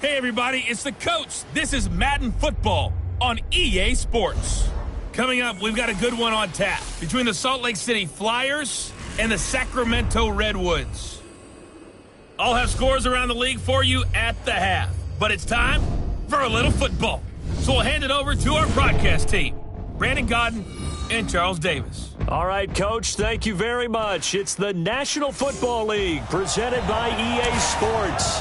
Hey everybody, it's the coach. This is Madden Football on EA Sports. Coming up, we've got a good one on tap between the Salt Lake City Flyers and the Sacramento Redwoods. I'll have scores around the league for you at the half, but it's time for a little football. So we'll hand it over to our broadcast team, Brandon Godden and Charles Davis. All right, Coach, thank you very much. It's the National Football League presented by EA Sports.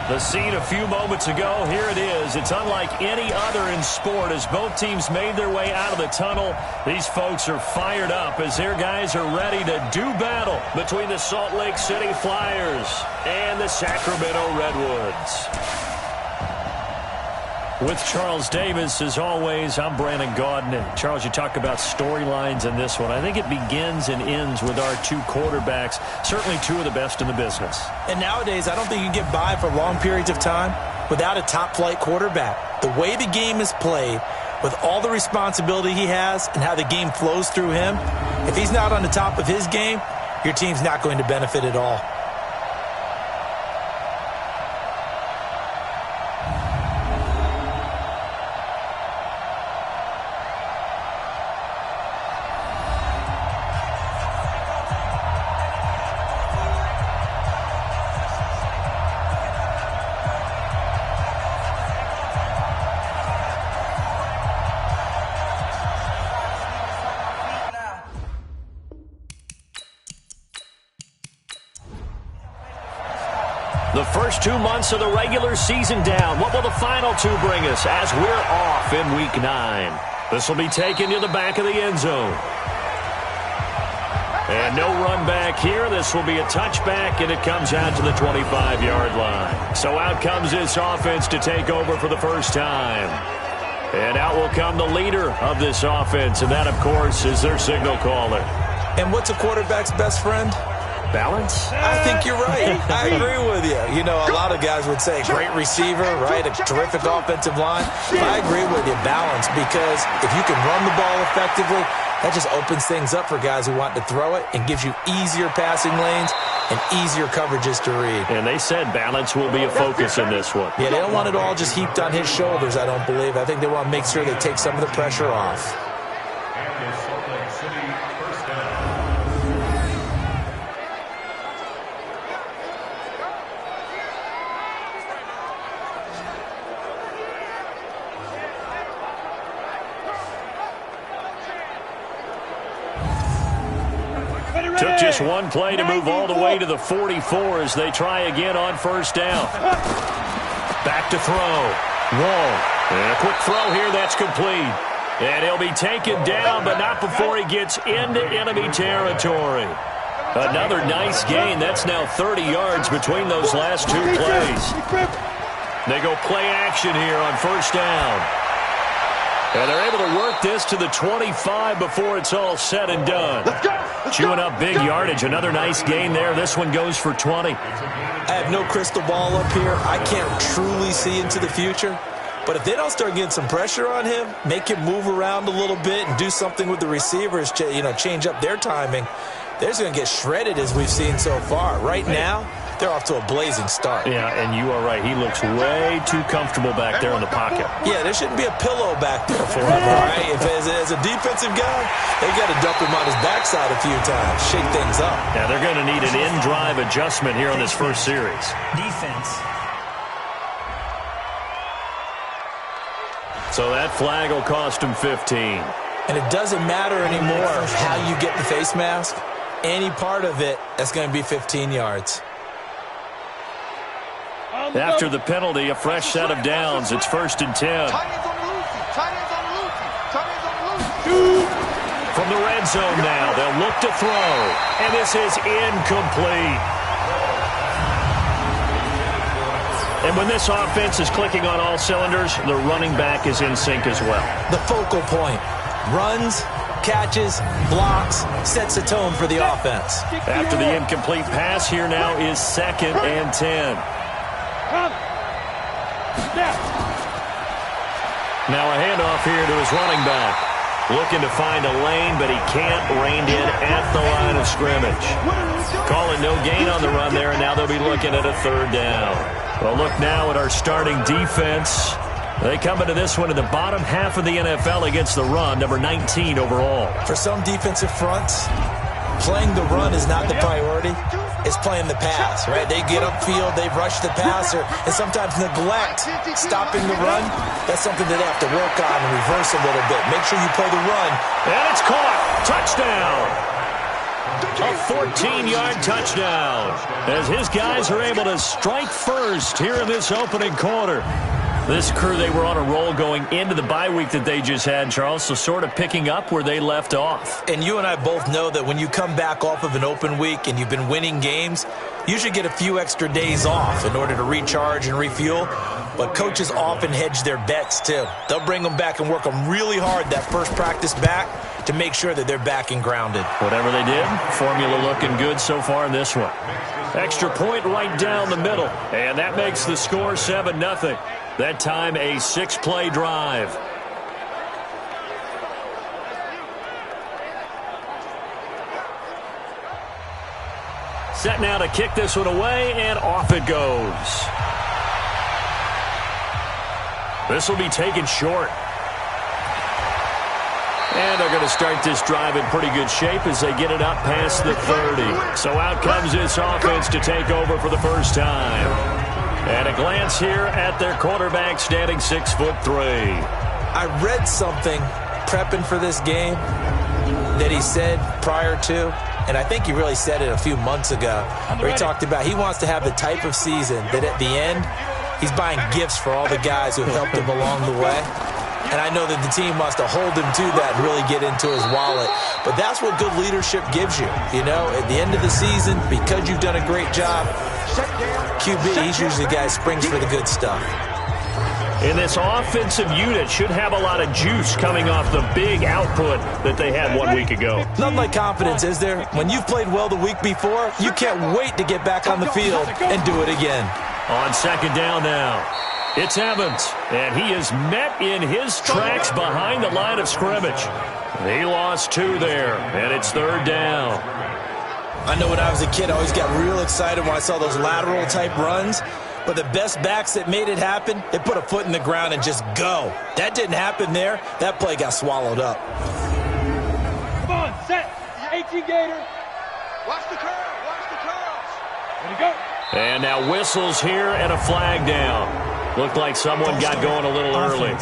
The scene a few moments ago, here it is. It's unlike any other in sport as both teams made their way out of the tunnel. These folks are fired up as their guys are ready to do battle between the Salt Lake City Flyers and the Sacramento Redwoods. With Charles Davis, as always, I'm Brandon Godden. And Charles, you talk about storylines in this one. I think it begins and ends with our two quarterbacks, certainly two of the best in the business. And nowadays, I don't think you can get by for long periods of time without a top-flight quarterback. The way the game is played, with all the responsibility he has and how the game flows through him, if he's not on the top of his game, your team's not going to benefit at all. The first 2 months of the regular season down. What will the final two bring us as we're off in Week 9? This will be taken to the back of the end zone. And no run back here. This will be a touchback, and it comes out to the 25-yard line. So out comes this offense to take over for the first time. And out will come the leader of this offense, and that, of course, is their signal caller. And what's a quarterback's best friend? Balance? I think you're right. I agree with you. You know, a lot of guys would say great receiver, right? A terrific offensive line. But I agree with you, balance, because if you can run the ball effectively, that just opens things up for guys who want to throw it and gives you easier passing lanes and easier coverages to read. And they said balance will be a focus in this one. Yeah, they don't want it all just heaped on his shoulders, I don't believe. I think they want to make sure they take some of the pressure off. Took just one play to move all the way to the 44 as they try again on first down. Back to throw. Wall. And a quick throw here that's complete. And he'll be taken down, but not before he gets into enemy territory. Another nice gain. That's now 30 yards between those last two plays. They go play action here on first down. And they're able to work this to the 25 before it's all said and done. Chewing up big yardage. Another nice gain there. This one goes for 20. I have no crystal ball up here. I can't truly see into the future. But if they don't start getting some pressure on him, make him move around a little bit and do something with the receivers, change up their timing, they're just going to get shredded as we've seen so far. Right now, they're off to a blazing start. Yeah, and you are right. He looks way too comfortable back there in the pocket. Yeah, there shouldn't be a pillow back there for him, right? If as a defensive guy, they got to dump him on his backside a few times, shake things up. Yeah, they're going to need an in-drive adjustment here on this first series. Defense. So that flag will cost him 15. And it doesn't matter anymore how you get the face mask. Any part of it, that's going to be 15 yards. After the penalty, a fresh set of downs. It's 1st and 10. From the red zone now, they'll look to throw. And this is incomplete. And when this offense is clicking on all cylinders, the running back is in sync as well. The focal point. Runs, catches, blocks, sets a tone for the offense. After the incomplete pass, here now is 2nd and 10. Now a handoff here to his running back. Looking to find a lane, but he can't. Reined in at the line of scrimmage. Calling no gain on the run there, and now they'll be looking at a third down. Well, look now at our starting defense. They come into this one in the bottom half of the NFL against the run, number 19 overall. For some defensive fronts, playing the run is not the priority. It's playing the pass, right? They get upfield, they rush the passer, and sometimes neglect stopping the run. That's something that they have to work on and reverse a little bit. Make sure you play the run. And it's caught. Touchdown. A 14-yard touchdown as his guys are able to strike first here in this opening quarter. This crew, they were on a roll going into the bye week that they just had, Charles, so sort of picking up where they left off. And you and I both know that when you come back off of an open week and you've been winning games, you should get a few extra days off in order to recharge and refuel. But coaches often hedge their bets, too. They'll bring them back and work them really hard that first practice back to make sure that they're back and grounded. Whatever they did, formula looking good so far in this one. Extra point right down the middle, and that makes the score 7-0. That time a 6-play drive. Set now to kick this one away, and off it goes. This will be taken short. And they're going to start this drive in pretty good shape as they get it up past the 30. So out comes this offense to take over for the first time. And a glance here at their quarterback standing 6'3". I read something prepping for this game that he said prior to, and I think he really said it a few months ago, where he talked about he wants to have the type of season that at the end, he's buying gifts for all the guys who helped him along the way. And I know that the team wants to hold him to that and really get into his wallet. But that's what good leadership gives you. You know, at the end of the season, because you've done a great job, QB, he's usually the guy who springs for the good stuff. And this offensive unit should have a lot of juice coming off the big output that they had 1 week ago. Nothing like confidence, is there? When you've played well the week before, you can't wait to get back on the field and do it again. On second down now. It's Evans, and he is met in his tracks behind the line of scrimmage. He lost 2 there, and it's third down. I know when I was a kid, I always got real excited when I saw those lateral-type runs. But the best backs that made it happen, they put a foot in the ground and just go. That didn't happen there. That play got swallowed up. Come on, set. 18 Gator. Watch the curl. Watch the curls. Ready, go. And now whistles here and a flag down. Looked like someone got going a little early.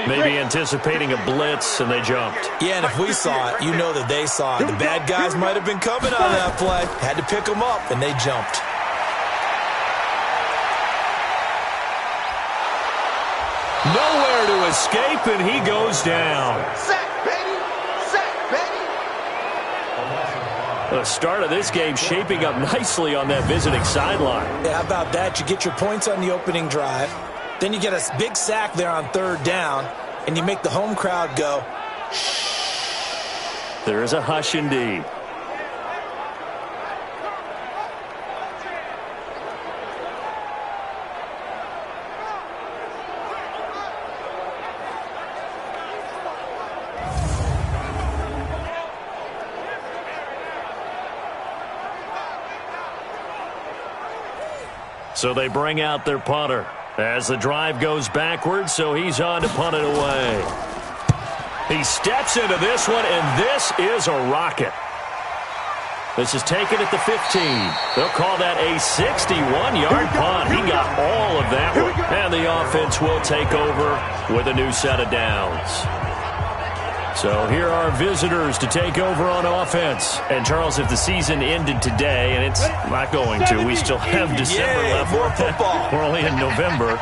Maybe anticipating a blitz, and they jumped. Yeah, and if we saw it, you know that they saw it. The bad guys might have been coming on that play. Had to pick them up, and they jumped. Nowhere to escape, and he goes down. Set, baby. Set, baby. The start of this game shaping up nicely on that visiting sideline. Yeah, how about that? You get your points on the opening drive. Then you get a big sack there on third down, and you make the home crowd go, shh. There is a hush indeed. So they bring out their punter as the drive goes backwards, so he's on to punt it away. He steps into this one, and this is a rocket. This is taken at the 15. They'll call that a 61-yard punt. He got all of that one. And the offense will take over with a new set of downs. So here are visitors to take over on offense. And, Charles, if the season ended today, and it's not going to, we still have December left. More football. We're only in November.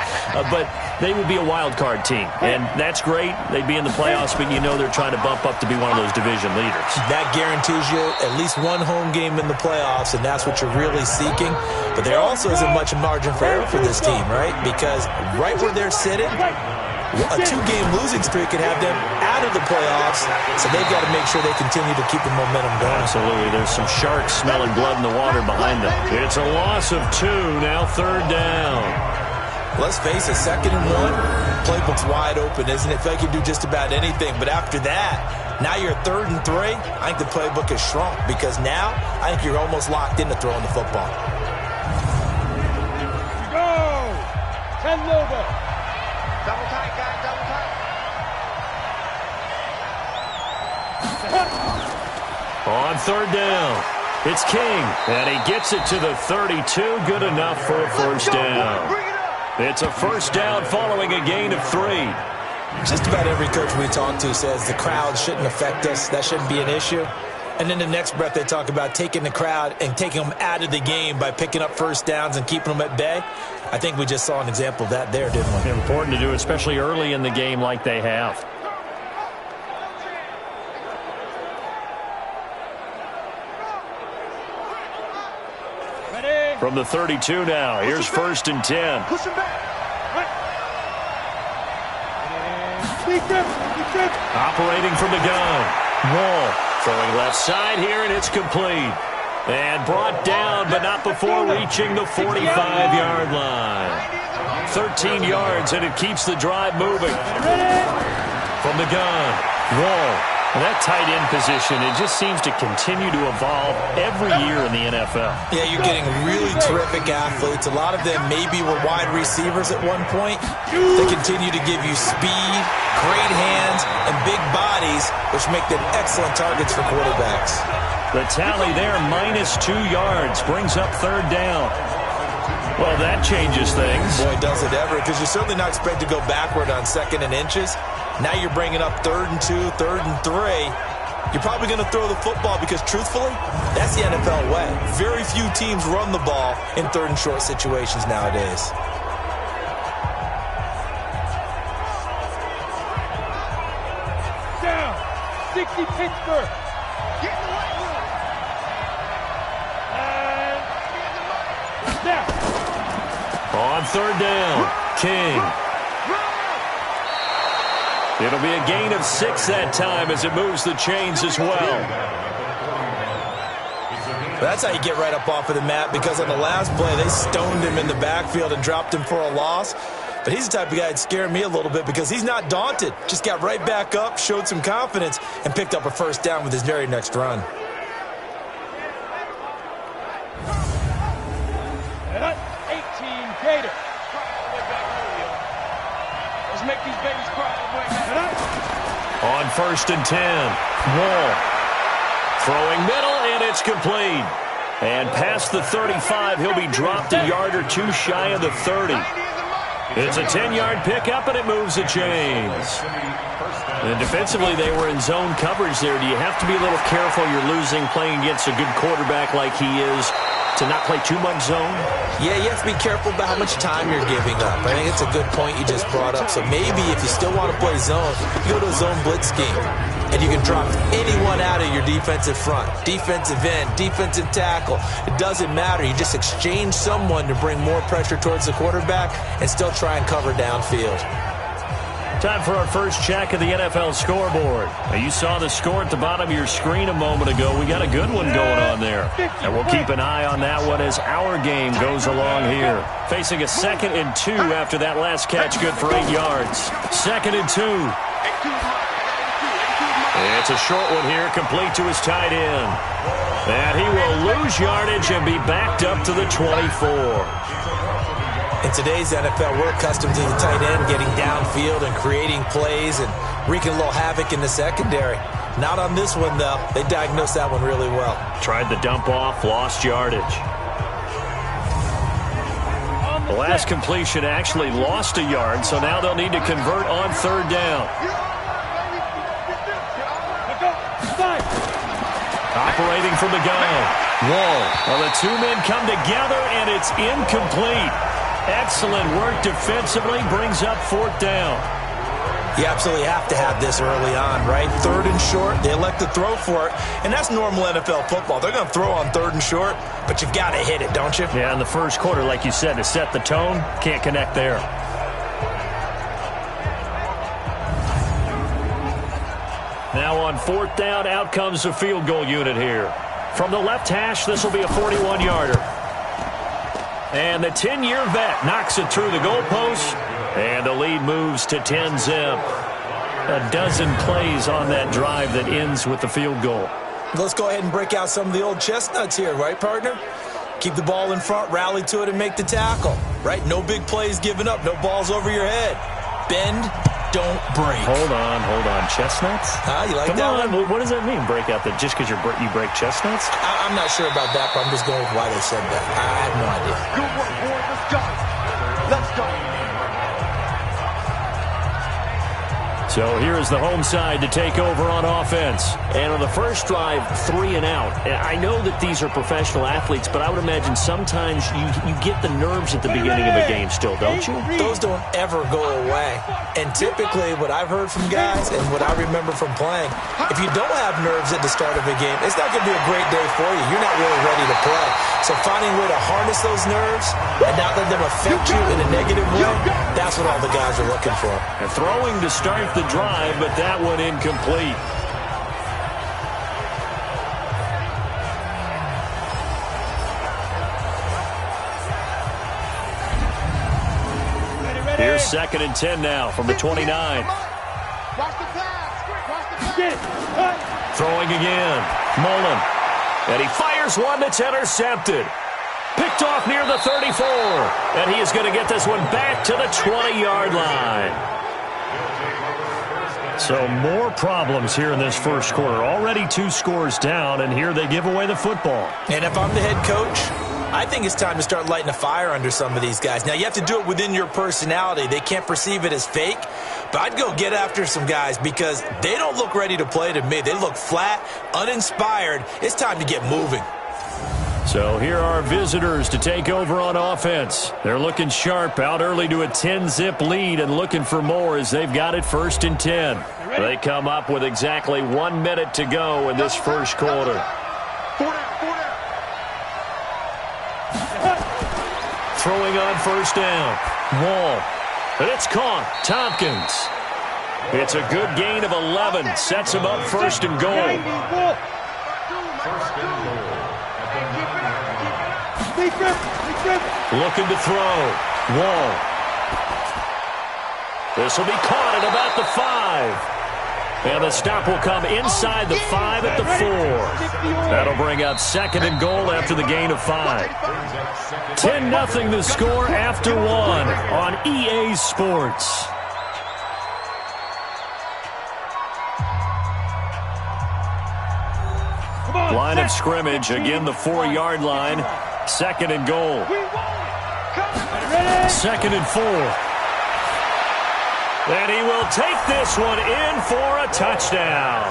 But they would be a wild card team. And that's great. They'd be in the playoffs, but you know they're trying to bump up to be one of those division leaders. That guarantees you at least one home game in the playoffs, and that's what you're really seeking. But there also isn't much margin for error for this team, right? Because right where they're sitting, a 2-game losing streak could have them out of the playoffs, so they've got to make sure they continue to keep the momentum going. Absolutely. There's some sharks smelling blood in the water behind them. It's a loss of 2, now third down. Let's face it, 2nd and 1, playbook's wide open, isn't it? They can do just about anything. But after that, now you're 3rd and 3. I think the playbook has shrunk because now I think you're almost locked into throwing the football. Go! 10 over. Double tight, guys, double tight. On 3rd down, it's King, and he gets it to the 32. Good enough for a first down. It's a first down following a gain of 3. Just about every coach we talk to says the crowd shouldn't affect us. That shouldn't be an issue. And then the next breath they talk about taking the crowd and taking them out of the game by picking up first downs and keeping them at bay. I think we just saw an example of that there, didn't we? Important to do, especially early in the game like they have. From the 32 now, here's 1st and 10. Push him back. Operating from the gun. Wall throwing left side here, and it's complete. And brought down, but not before reaching the 45-yard line. 13 yards, and it keeps the drive moving. From the gun, Wall. And that tight end position, it just seems to continue to evolve every year in the NFL. Yeah, you're getting really terrific athletes. A lot of them maybe were wide receivers at one point. They continue to give you speed, great hands, and big bodies, which make them excellent targets for quarterbacks. The tally there, -2 yards, brings up 3rd down. Well, that changes things. Boy, does it ever, because you're certainly not expected to go backward on 2nd and inches. Now you're bringing up 3rd and 2, 3rd and 3. You're probably going to throw the football because, truthfully, that's the NFL way. Very few teams run the ball in 3rd and short situations nowadays. Down. 60 Pittsburgh. Get in the right room. And down. On 3rd down, King. It'll be a gain of 6 that time as it moves the chains as well. That's how you get right up off of the mat, because on the last play, they stoned him in the backfield and dropped him for a loss. But he's the type of guy that scared me a little bit because he's not daunted. Just got right back up, showed some confidence, and picked up a first down with his very next run. 18 Gator. Let's make these babies cry. On 1st and 10, Wall. Throwing middle, and it's complete. And past the 35, he'll be dropped a yard or 2 shy of the 30. It's a 10-yard pickup, and it moves the chains. And defensively, they were in zone coverage there. Do you have to be a little careful you're losing playing against a good quarterback like he is to not play too much zone? Yeah, you have to be careful about how much time you're giving up. I think it's a good point you just brought up. So maybe if you still want to play zone, you go to a zone blitz scheme. And you can drop anyone out of your defensive front. Defensive end, defensive tackle. It doesn't matter. You just exchange someone to bring more pressure towards the quarterback and still try and cover downfield. Time for our first check of the NFL scoreboard. Now, you saw the score at the bottom of your screen a moment ago. We got a good one going on there. And we'll keep an eye on that one as our game goes along here. Facing a 2nd and 2 after that last catch, good for 8 yards. 2nd and 2. It's a short one here, complete to his tight end. And he will lose yardage and be backed up to the 24. In today's NFL, we're accustomed to the tight end getting downfield and creating plays and wreaking a little havoc in the secondary. Not on this one, though. They diagnosed that one really well. Tried the dump off, lost yardage. The last completion actually lost a yard, so now they'll need to convert on 3rd down. Operating from the gun. Wall. Well, the 2 men come together, and it's incomplete. Excellent work defensively, brings up 4th down. You absolutely have to have this early on, right? 3rd and short, they elect to throw for it, and that's normal NFL football. They're going to throw on 3rd and short, but you've got to hit it, don't you? Yeah, in the first quarter, like you said, to set the tone, can't connect there. Now on 4th down, out comes the field goal unit here. From the left hash, this will be a 41-yarder. And the 10-year vet knocks it through the goalpost, and the lead moves to 10-zip. A dozen plays on that drive that ends with the field goal. Let's go ahead and break out some of the old chestnuts here, right, partner? Keep the ball in front, rally to it, and make the tackle, right? No big plays given up, no balls over your head. Bend, don't break. Hold on. Chestnuts? You like Come that on. one? What does that mean, break out? That just because you break chestnuts? I'm not sure about that, but I'm just going with why they said that. I have no idea. Good work, boys. Let's go. Let's go. So here's the home side to take over on offense. And on the first drive, 3 and out. I know that these are professional athletes, but I would imagine sometimes you get the nerves at the beginning of a game still, don't you? Those don't ever go away. And typically what I've heard from guys and what I remember from playing, if you don't have nerves at the start of a game, it's not going to be a great day for you. You're not really ready to play. So finding a way to harness those nerves and not let them affect you in a negative way, that's what all the guys are looking for. And throwing to start the drive, but that one incomplete. Here's 2nd and 10 now from the 29. Watch the pass. Watch the pass. Throwing again. Mullen. And he fires one that's intercepted. Picked off near the 34. And he is going to get this one back to the 20-yard line. So more problems here in this first quarter. Already 2 scores down, and here they give away the football. And if I'm the head coach, I think it's time to start lighting a fire under some of these guys. Now, you have to do it within your personality. They can't perceive it as fake. But I'd go get after some guys because they don't look ready to play to me. They look flat, uninspired. It's time to get moving. So here are visitors to take over on offense. They're looking sharp, out early to a 10-zip lead and looking for more as they've got it 1st and 10. They come up with exactly 1 minute to go in this first quarter. Throwing on 1st down. Wall. And it's caught. Tompkins. It's a good gain of 11. Sets him up 1st and goal. Looking to throw. Wall. This will be caught at about the 5. And the stop will come inside the 5 at the 4. That'll bring up 2nd and goal after the gain of 5. 10-0 the score after 1 on EA Sports. Line of scrimmage, again the 4-yard line. 2nd and goal. 2nd and 4. And he will take this one in for a touchdown.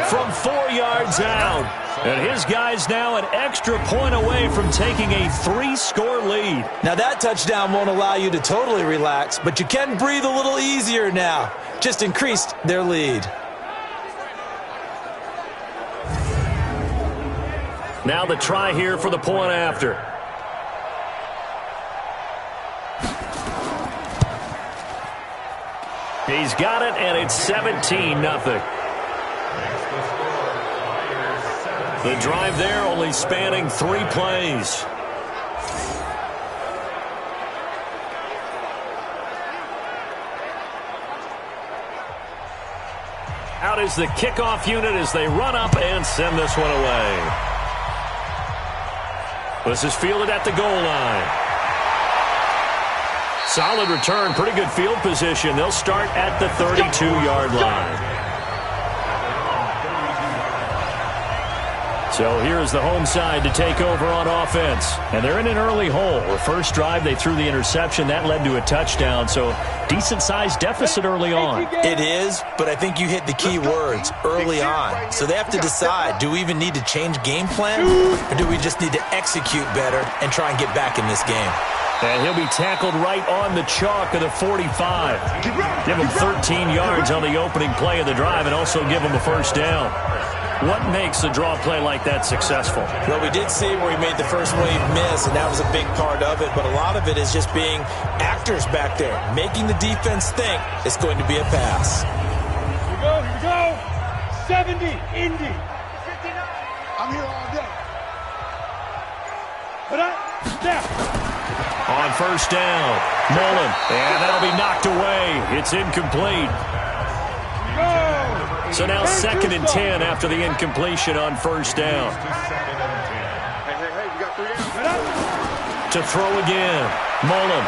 From 4 yards out. And his guy's now an extra point away from taking a 3-score lead. Now that touchdown won't allow you to totally relax, but you can breathe a little easier now. Just increased their lead. Now the try here for the point after. He's got it, and it's 17-0. The drive there only spanning 3 plays. Out is the kickoff unit as they run up and send this one away. This is fielded at the goal line. Solid return, pretty good field position. They'll start at the 32-yard line. So here's the home side to take over on offense. And they're in an early hole. The first drive, they threw the interception. That led to a touchdown. So decent-sized deficit early on. It is, but I think you hit the key words, early on. So they have to decide, do we even need to change game plan? Or do we just need to execute better and try and get back in this game? And he'll be tackled right on the chalk of the 45. Give him 13 yards on the opening play of the drive and also give him a first down. What makes a draw play like that successful? Well, we did see where he made the first wave miss, and that was a big part of it. But a lot of it is just being actors back there, making the defense think it's going to be a pass. Here we go. 70, Indy. 59. I'm here all day. But On first down, Mullen, and that'll be knocked away. It's incomplete. So now 2nd and 10 after the incompletion on first down. To throw again, Mullen.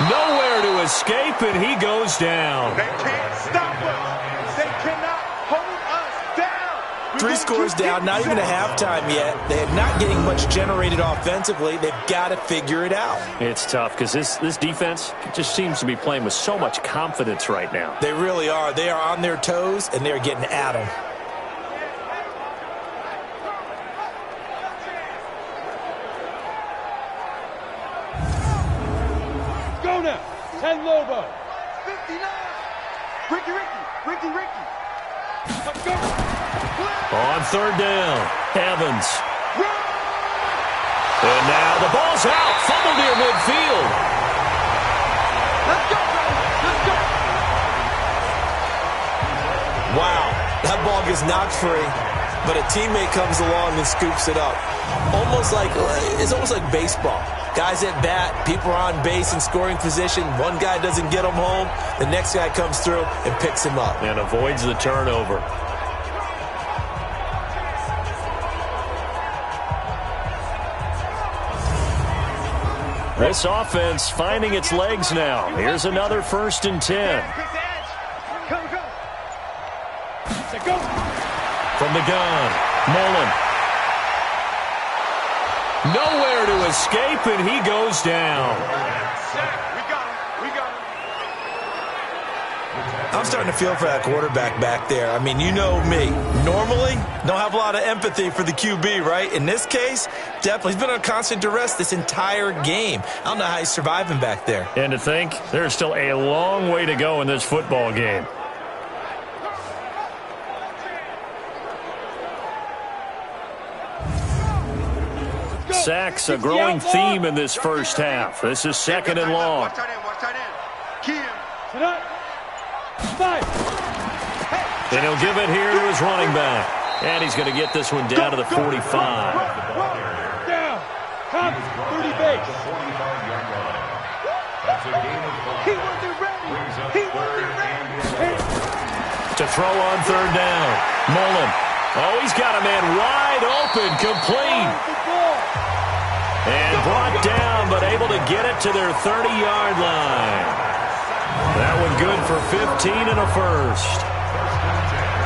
Nowhere to escape, and he goes down. They can't stop us. They cannot hold us down. 3 scores down, not even a halftime yet. They're not getting much generated offensively. They've got to figure it out. It's tough because this defense just seems to be playing with so much confidence right now. They really are. They are on their toes, and they're getting at them. Go now. 10 Lobo. 59. Ricky. Let's go. On third down, Evans. And now the ball's out. Fumble near midfield. Let's go, brother. Let's go. Wow, that ball gets knocked free, but a teammate comes along and scoops it up. It's almost like baseball. Guys at bat, people are on base in scoring position. One guy doesn't get him home. The next guy comes through and picks him up. And avoids the turnover. This offense finding its legs now. Here's another 1st and 10. Go. From the gun, Mullen. Nowhere to escape, and he goes down. We got him. I'm starting to feel for that quarterback back there. I mean, you know me. Normally, don't have a lot of empathy for the QB, right? In this case, definitely. He's been on constant duress this entire game. I don't know how he's surviving back there. And to think, there's still a long way to go in this football game. Sacks, a growing theme in this first half. This is 2nd and long. Watch tight end. Key him. And he'll give it here to his running back. And he's going to get this one down to the 45. Down. Come. 30 base. He wasn't ready. To throw on third down. Mullen. Oh, he's got a man wide open, complete. And brought down, but able to get it to their 30-yard line. That one good for 15 and a first.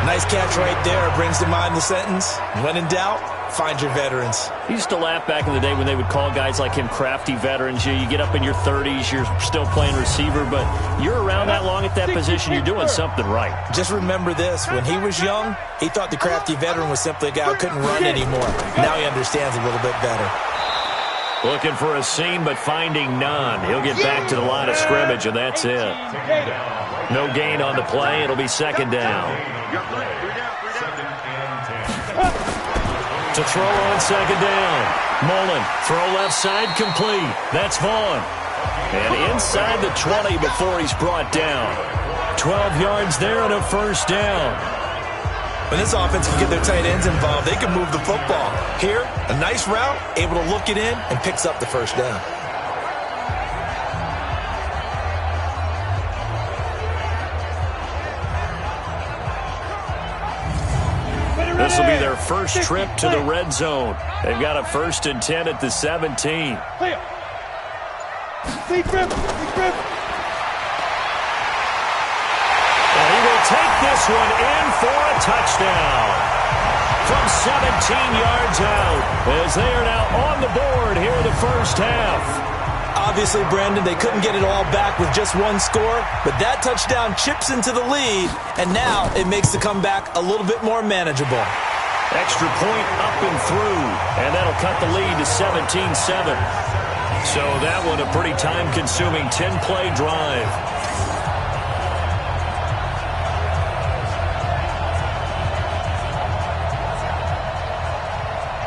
Nice catch right there. Brings to mind the sentence, when in doubt, find your veterans. He used to laugh back in the day when they would call guys like him crafty veterans. You get up in your 30s, you're still playing receiver, but you're around that long at that position, you're doing something right. Just remember this. When he was young, he thought the crafty veteran was simply a guy who couldn't run anymore. Now he understands a little bit better. Looking for a seam, but finding none. He'll get back to the line of scrimmage, and that's it. No gain on the play. It'll be 2nd down. To throw on 2nd down. Mullen, throw left side, complete. That's Vaughn. And inside the 20 before he's brought down. 12 yards there and a first down. When this offense can get their tight ends involved, they can move the football. Here, a nice route, able to look it in, and picks up the first down. This will be their first trip to the red zone. They've got a 1st and 10 at the 17. And he will take this one in for a touchdown. From 17 yards out, as they are now on the board here in the first half. Obviously, Brandon, they couldn't get it all back with just one score, but that touchdown chips into the lead, and now it makes the comeback a little bit more manageable. Extra point up and through, and that'll cut the lead to 17-7. So that one a pretty time-consuming 10-play drive.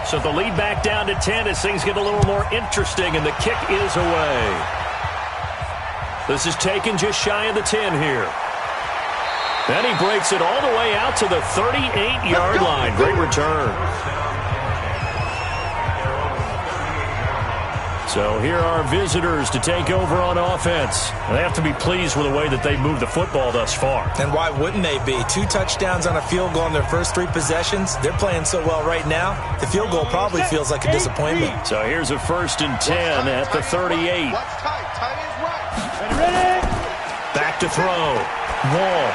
So the lead back down to 10 as things get a little more interesting, and the kick is away. This is taken just shy of the 10 here. And he breaks it all the way out to the 38-yard line. Great return. So here are visitors to take over on offense. They have to be pleased with the way that they moved the football thus far. And why wouldn't they be? 2 touchdowns on a field goal in their first 3 possessions. They're playing so well right now, the field goal probably feels like a disappointment. So here's a 1st and 10 at the 38. Back to throw. Wall.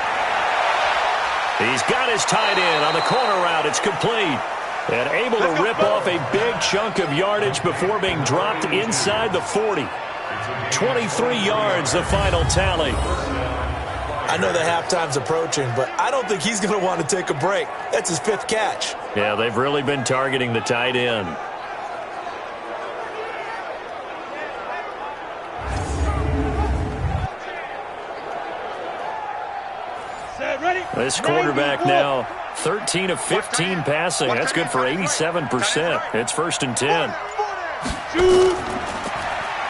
He's got his tight end on the corner route. It's complete. And able to rip off a big chunk of yardage before being dropped inside the 40. 23 yards, the final tally. I know the halftime's approaching, but I don't think he's going to want to take a break. That's his 5th catch. Yeah, they've really been targeting the tight end. This quarterback now 13 of 15 passing. That's good for 87%. It's 1st and 10.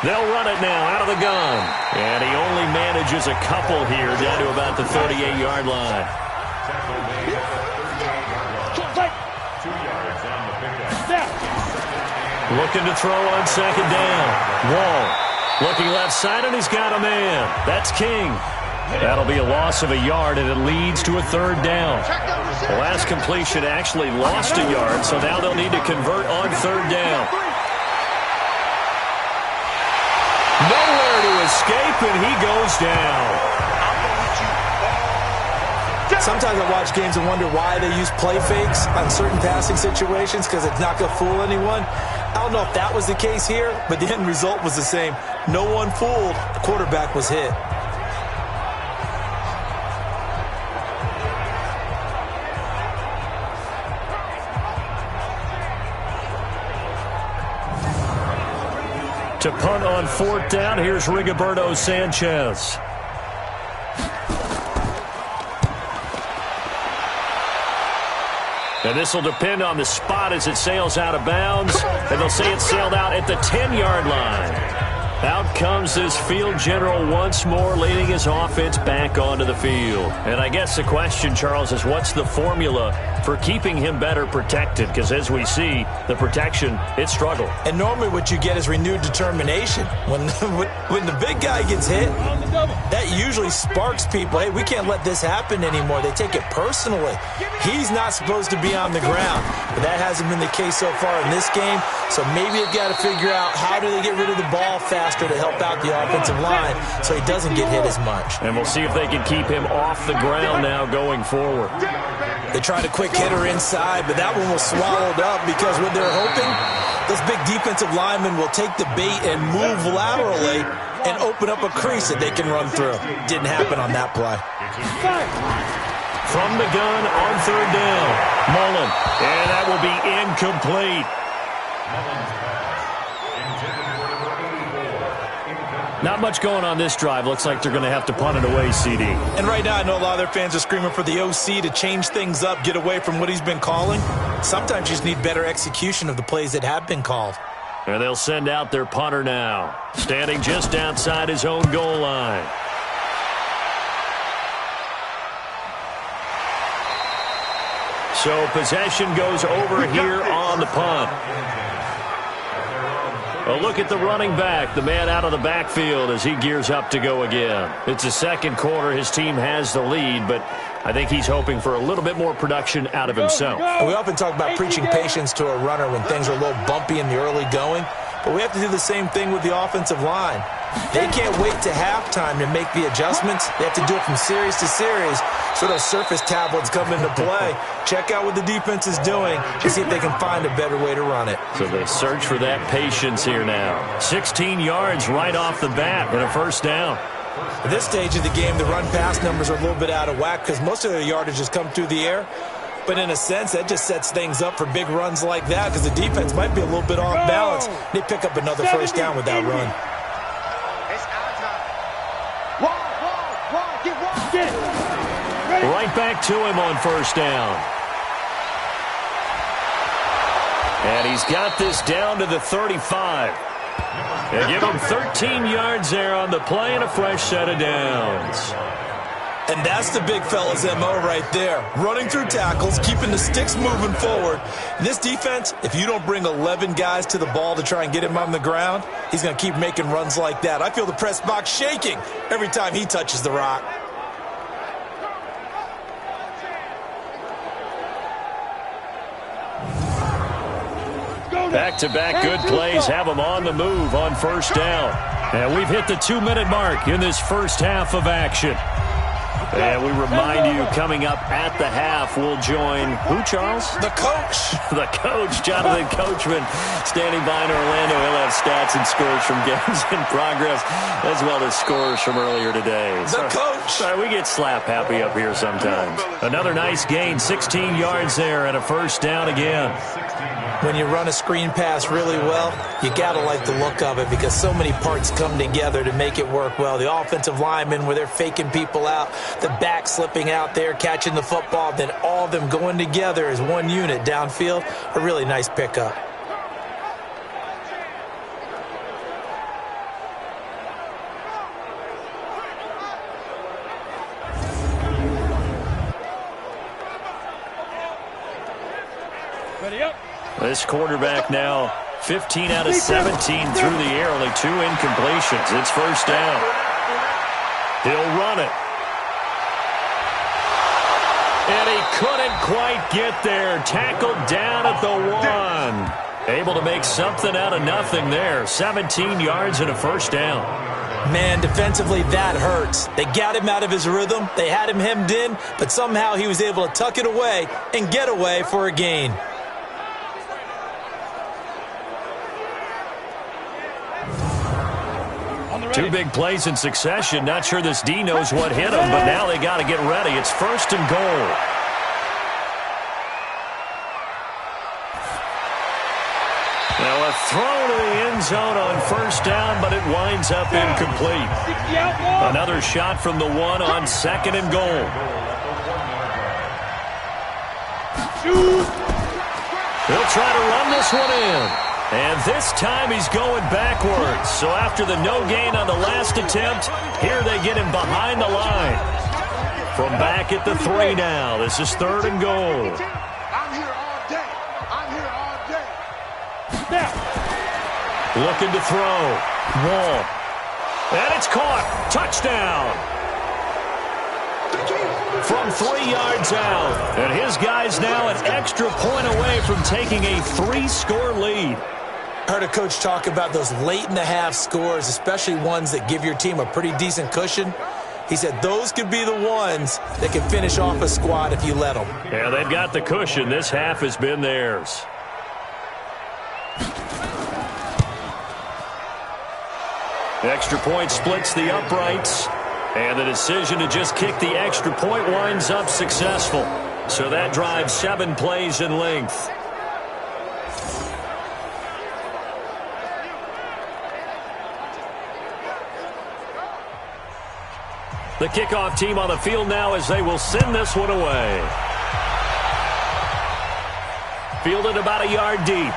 They'll run it now out of the gun. And he only manages a couple here down to about the 38-yard line. Looking to throw on 2nd down. Wall looking left side, and he's got a man. That's King. That'll be a loss of a yard, and it leads to a 3rd down. The last completion actually lost a yard, so now they'll need to convert on 3rd down. Nowhere to escape, and he goes down. Sometimes I watch games and wonder why they use play fakes on certain passing situations, because it's not going to fool anyone. I don't know if that was the case here, but the end result was the same. No one fooled. The quarterback was hit. To punt on 4th down, here's Rigoberto Sanchez. And this will depend on the spot as it sails out of bounds. And they'll say it sailed out at the 10-yard line. Out comes this field general once more, leading his offense back onto the field. And I guess the question, Charles, is what's the formula for keeping him better protected? Because as we see, the protection, it struggled. And normally what you get is renewed determination. When the big guy gets hit, that usually sparks people. Hey, we can't let this happen anymore. They take it personally. He's not supposed to be on the ground. But that hasn't been the case so far in this game. So maybe they've got to figure out how do they get rid of the ball faster to help out the offensive line so he doesn't get hit as much. And we'll see if they can keep him off the ground now going forward. They tried a quick hitter inside, but that one was swallowed up because what they're hoping, those big defensive linemen will take the bait and move laterally and open up a crease that they can run through. Didn't happen on that play. From the gun on 3rd down, Mullen, and that will be incomplete. Not much going on this drive. Looks like they're going to have to punt it away, CD. And right now, I know a lot of their fans are screaming for the OC to change things up, get away from what he's been calling. Sometimes you just need better execution of the plays that have been called. And they'll send out their punter now, standing just outside his own goal line. So possession goes over here on the punt. A look at the running back, the man out of the backfield as he gears up to go again. It's the 2nd quarter. His team has the lead, but I think he's hoping for a little bit more production out of himself. We often talk about preaching patience to a runner when things are a little bumpy in the early going, but we have to do the same thing with the offensive line. They can't wait to halftime to make the adjustments. They have to do it from series to series so those surface tablets come into play. Check out what the defense is doing and see if they can find a better way to run it. So they search for that patience here now. 16 yards right off the bat and a 1st down. At this stage of the game, the run-pass numbers are a little bit out of whack because most of their yardage has come through the air. But in a sense, that just sets things up for big runs like that because the defense might be a little bit off balance. They pick up another 1st down with that run. Right back to him on 1st down. And he's got this down to the 35. They give him 13 yards there on the play and a fresh set of downs. And that's the big fella's MO right there. Running through tackles, keeping the sticks moving forward. In this defense, if you don't bring 11 guys to the ball to try and get him on the ground, he's going to keep making runs like that. I feel the press box shaking every time he touches the rock. Back-to-back good plays have them on the move on first down. And we've hit the 2-minute mark in this first half of action. And we remind you, coming up at the half, we'll join who, Charles? The coach. The coach, Jonathan Coachman, standing by in Orlando. He'll have stats and scores from games in progress, as well as scores from earlier today. The coach. Sorry, we get slap happy up here sometimes. Another nice gain, 16 yards there, and a first down again. When you run a screen pass really well, you got to like the look of it because so many parts come together to make it work well. The offensive linemen, where they're faking people out, the back slipping out there, catching the football, then all of them going together as one unit downfield. A really nice pickup. Ready up. This quarterback now 15 out of 17 through the air, only 2 incompletions. It's first down. He'll run it. And he couldn't quite get there. Tackled down at the 1. Able to make something out of nothing there. 17 yards and a first down. Man, defensively, that hurts. They got him out of his rhythm. They had him hemmed in, but somehow he was able to tuck it away and get away for a gain. Two big plays in succession. Not sure this D knows what hit him, but now they got to get ready. It's first and goal. Now a throw to the end zone on first down, but it winds up incomplete. Another shot from the 1 on second and goal. He'll try to run this one in. And this time he's going backwards. So after the no gain on the last attempt, here they get him behind the line. From back at the 3 now. This is third and goal. I'm here all day. I'm here all day. Now. Looking to throw. Wall. And it's caught. Touchdown. From 3 yards out. And his guy's now an extra point away from taking a 3-score lead. Heard a coach talk about those late-in-the-half scores, especially ones that give your team a pretty decent cushion. He said those could be the ones that can finish off a squad if you let them. Yeah, they've got the cushion. This half has been theirs. Extra point splits the uprights. And the decision to just kick the extra point winds up successful. So that drives 7 plays in length. The kickoff team on the field now as they will send this one away. Fielded about a yard deep.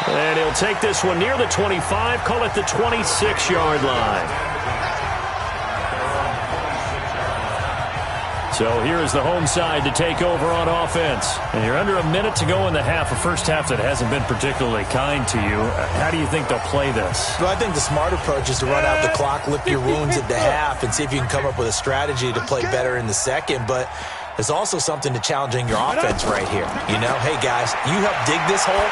And he'll take this one near the 25, call it the 26-yard line. So here is the home side to take over on offense. And you're under a minute to go in the half, a first half that hasn't been particularly kind to you. How do you think they'll play this? Well, I think the smart approach is to run out the clock, lick your wounds at the half, and see if you can come up with a strategy to play better in the second. But there's also something to challenging your offense right here. You know, hey, guys, you help dig this hole.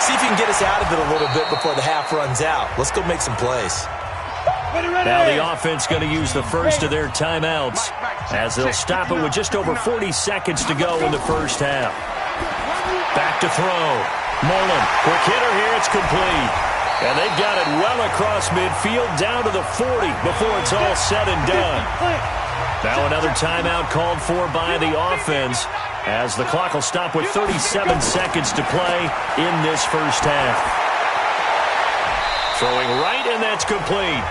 See if you can get us out of it a little bit before the half runs out. Let's go make some plays. Now the offense going to use the first of their timeouts as they'll stop it with just over 40 seconds to go in the first half. Back to throw. Mullen, quick hitter here, it's complete. And they've got it well across midfield down to the 40 before it's all said and done. Now another timeout called for by the offense as the clock will stop with 37 seconds to play in this first half. Throwing right, and that's complete.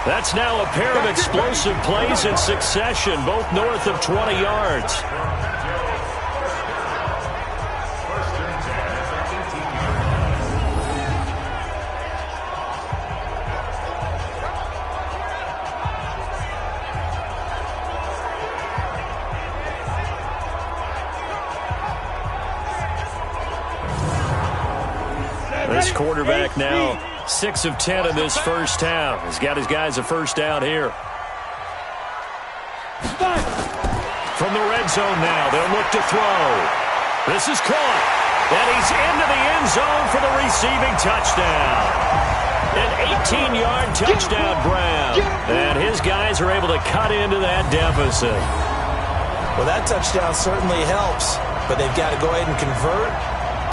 That's now a pair of explosive plays in succession, both north of 20 yards. Bucks quarterback now 6 of 10 in this first half. He's got his guys a first down here. From the red zone now, they'll look to throw. This is caught. And he's into the end zone for the receiving touchdown. An 18-yard touchdown, Brown. And his guys are able to cut into that deficit. Well, that touchdown certainly helps, but they've got to go ahead and convert,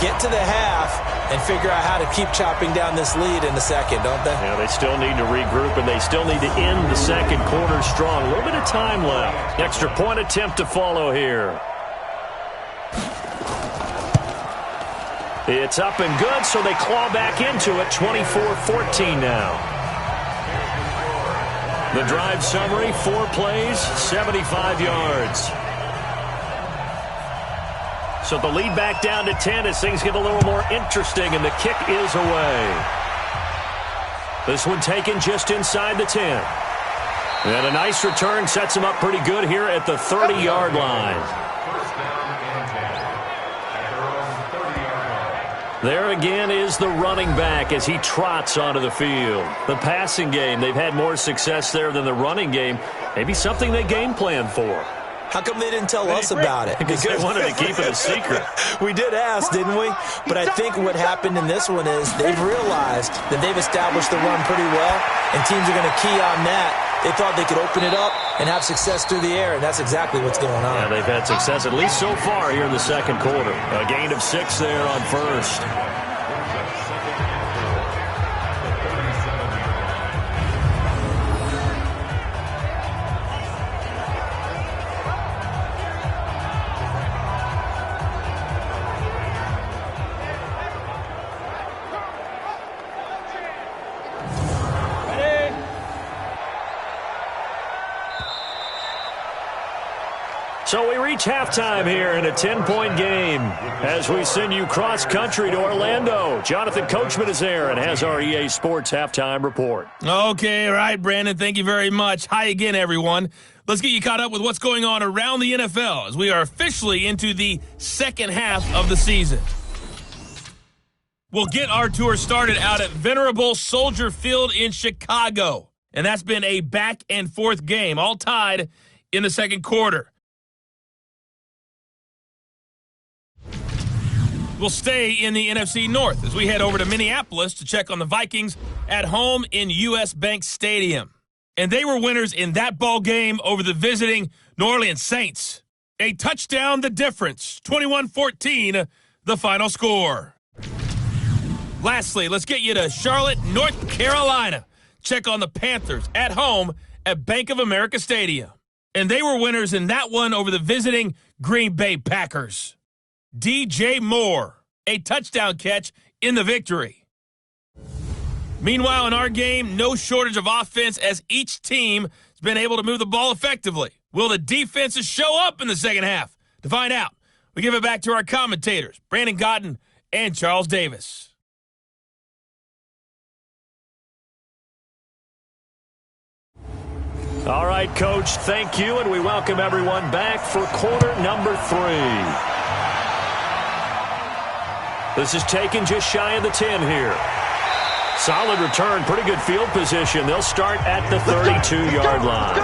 get to the half, and figure out how to keep chopping down this lead in the second, don't they? Yeah, they still need to regroup, and they still need to end the second quarter strong. A little bit of time left. Extra point attempt to follow here. It's up and good, so they claw back into it. 24-14 now. The drive summary, 4 plays, 75 yards. So the lead back down to 10 as things get a little more interesting, and the kick is away. This one taken just inside the 10. And a nice return sets him up pretty good here at the 30-yard line. There again is the running back as he trots onto the field. The passing game, they've had more success there than the running game. Maybe something they game plan for. How come they didn't tell us about it? Because they wanted to keep it a secret. We did ask, didn't we? But I think what happened in this one is they've realized that they've established the run pretty well, and teams are going to key on that. They thought they could open it up and have success through the air, and that's exactly what's going on. Yeah, they've had success, at least so far, here in the second quarter. A gain of 6 there on first. So we reach halftime here in a 10-point game as we send you cross-country to Orlando. Jonathan Coachman is there and has our EA Sports halftime report. Okay, all right, Brandon, thank you very much. Hi again, everyone. Let's get you caught up with what's going on around the NFL as we are officially into the second half of the season. We'll get our tour started out at Venerable Soldier Field in Chicago. And that's been a back-and-forth game, all tied in the second quarter. We'll stay in the NFC North as we head over to Minneapolis to check on the Vikings at home in U.S. Bank Stadium. And they were winners in that ball game over the visiting New Orleans Saints. A touchdown the difference, 21-14, the final score. Lastly, let's get you to Charlotte, North Carolina. Check on the Panthers at home at Bank of America Stadium. And they were winners in that one over the visiting Green Bay Packers. DJ Moore, a touchdown catch in the victory. Meanwhile, in our game, no shortage of offense as each team has been able to move the ball effectively. Will the defenses show up in the second half? To find out, we give it back to our commentators, Brandon Godden and Charles Davis. All right, Coach, thank you, and we welcome everyone back for quarter number 3. This is taken just shy of the 10 here. Solid return, pretty good field position. They'll start at the 32-yard line.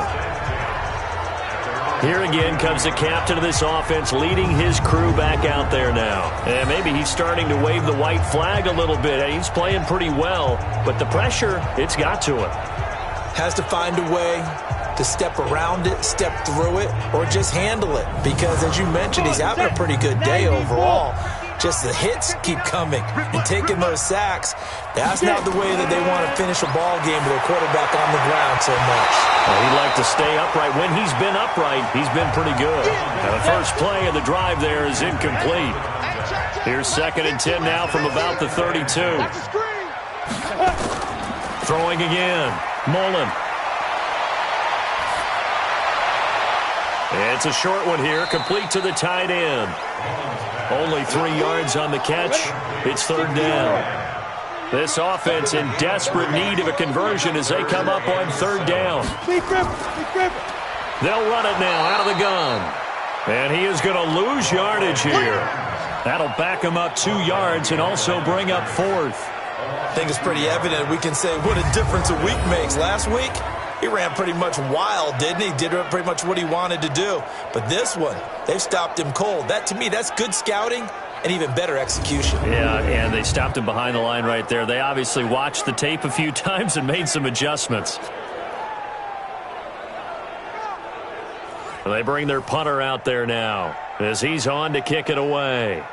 Here again comes the captain of this offense leading his crew back out there now. And maybe he's starting to wave the white flag a little bit. He's playing pretty well, but the pressure, it's got to him. Has to find a way to step around it, step through it, or just handle it. Because, as you mentioned, he's having a pretty good day overall. Just the hits keep coming and taking those sacks. That's not the way that they want to finish a ball game with their quarterback on the ground so much. Well, he'd like to stay upright. When he's been upright, he's been pretty good. Now, the first play of the drive there is incomplete. Here's 2nd and 10 now from about the 32. Throwing again. Mullen. It's a short one here, complete to the tight end. Only 3 yards on the catch. It's 3rd down. This offense in desperate need of a conversion as they come up on 3rd down. They'll run it now out of the gun. And he is going to lose yardage here. That'll back him up 2 yards and also bring up 4th. I think it's pretty evident. We can say what a difference a week makes. Last week, he ran pretty much wild, didn't he? Did pretty much what he wanted to do. But this one, they've stopped him cold. That, to me, that's good scouting and even better execution. Yeah, and they stopped him behind the line right there. They obviously watched the tape a few times and made some adjustments. They bring their punter out there now as he's on to kick it away.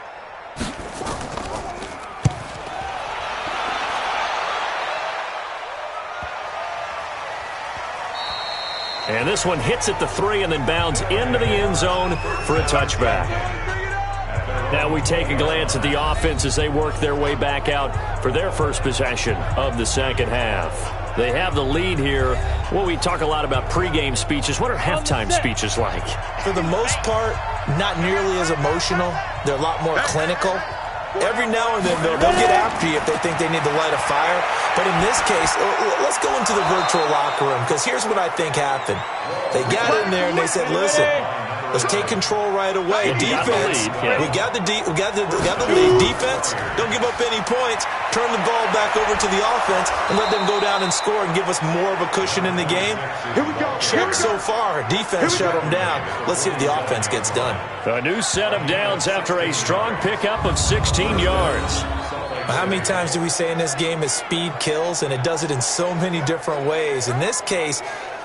And this one hits at the 3 and then bounds into the end zone for a touchback. Now we take a glance at the offense as they work their way back out for their first possession of the second half. They have the lead here. Well, we talk a lot about pregame speeches. What are halftime speeches like? For the most part, not nearly as emotional. They're a lot more clinical. Every now and then, they'll get after you if they think they need to light a fire. But in this case, let's go into the virtual locker room, because here's what I think happened. They got in there and they said, listen, let's take control right away. Defense, we got the lead. Defense, don't give up any points. Turn the ball back over to the offense and let them go down and score and give us more of a cushion in the game. Here we go. Check so far. Defense shut them down. Let's see if the offense gets done. A new set of downs after a strong pickup of 16 yards. How many times do we say in this game that speed kills, and it does it in so many different ways? In this case,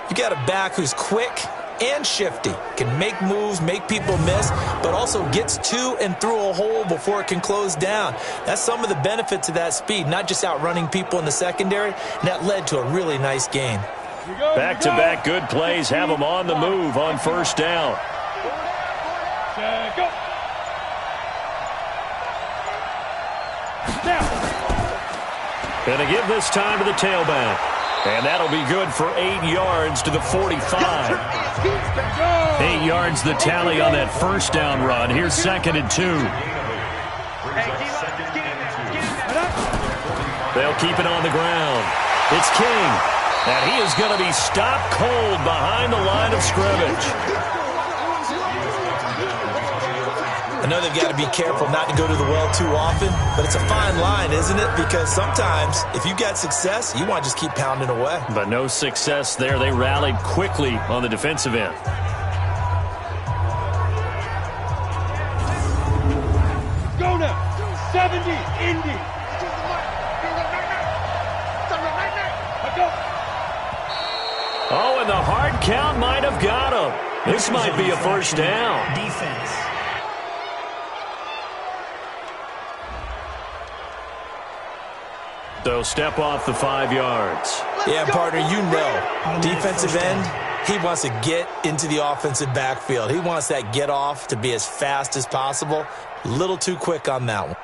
you got a back who's quick and shifty, can make moves, make people miss, but also gets to and through a hole before it can close down. That's some of the benefits of that speed, not just outrunning people in the secondary, and that led to a really nice gain. Back-to-back good plays have them on the move on first down. Go. Going to give this time to the tailback. And that'll be good for 8 yards to the 45. 8 yards the tally on that first down run. Here's 2nd and 2. They'll keep it on the ground. It's King. And he is going to be stopped cold behind the line of scrimmage. I know they've got to be careful not to go to the well too often, but it's a fine line, isn't it? Because sometimes, if you got success, you want to just keep pounding away. But no success there. They rallied quickly on the defensive end. Go now. 70, Indy. Oh, and the hard count might have got him. This might be a first down. Defense. So step off the 5 yards. Yeah, partner, you know, defensive end, he wants to get into the offensive backfield. He wants that get off to be as fast as possible. A little too quick on that one.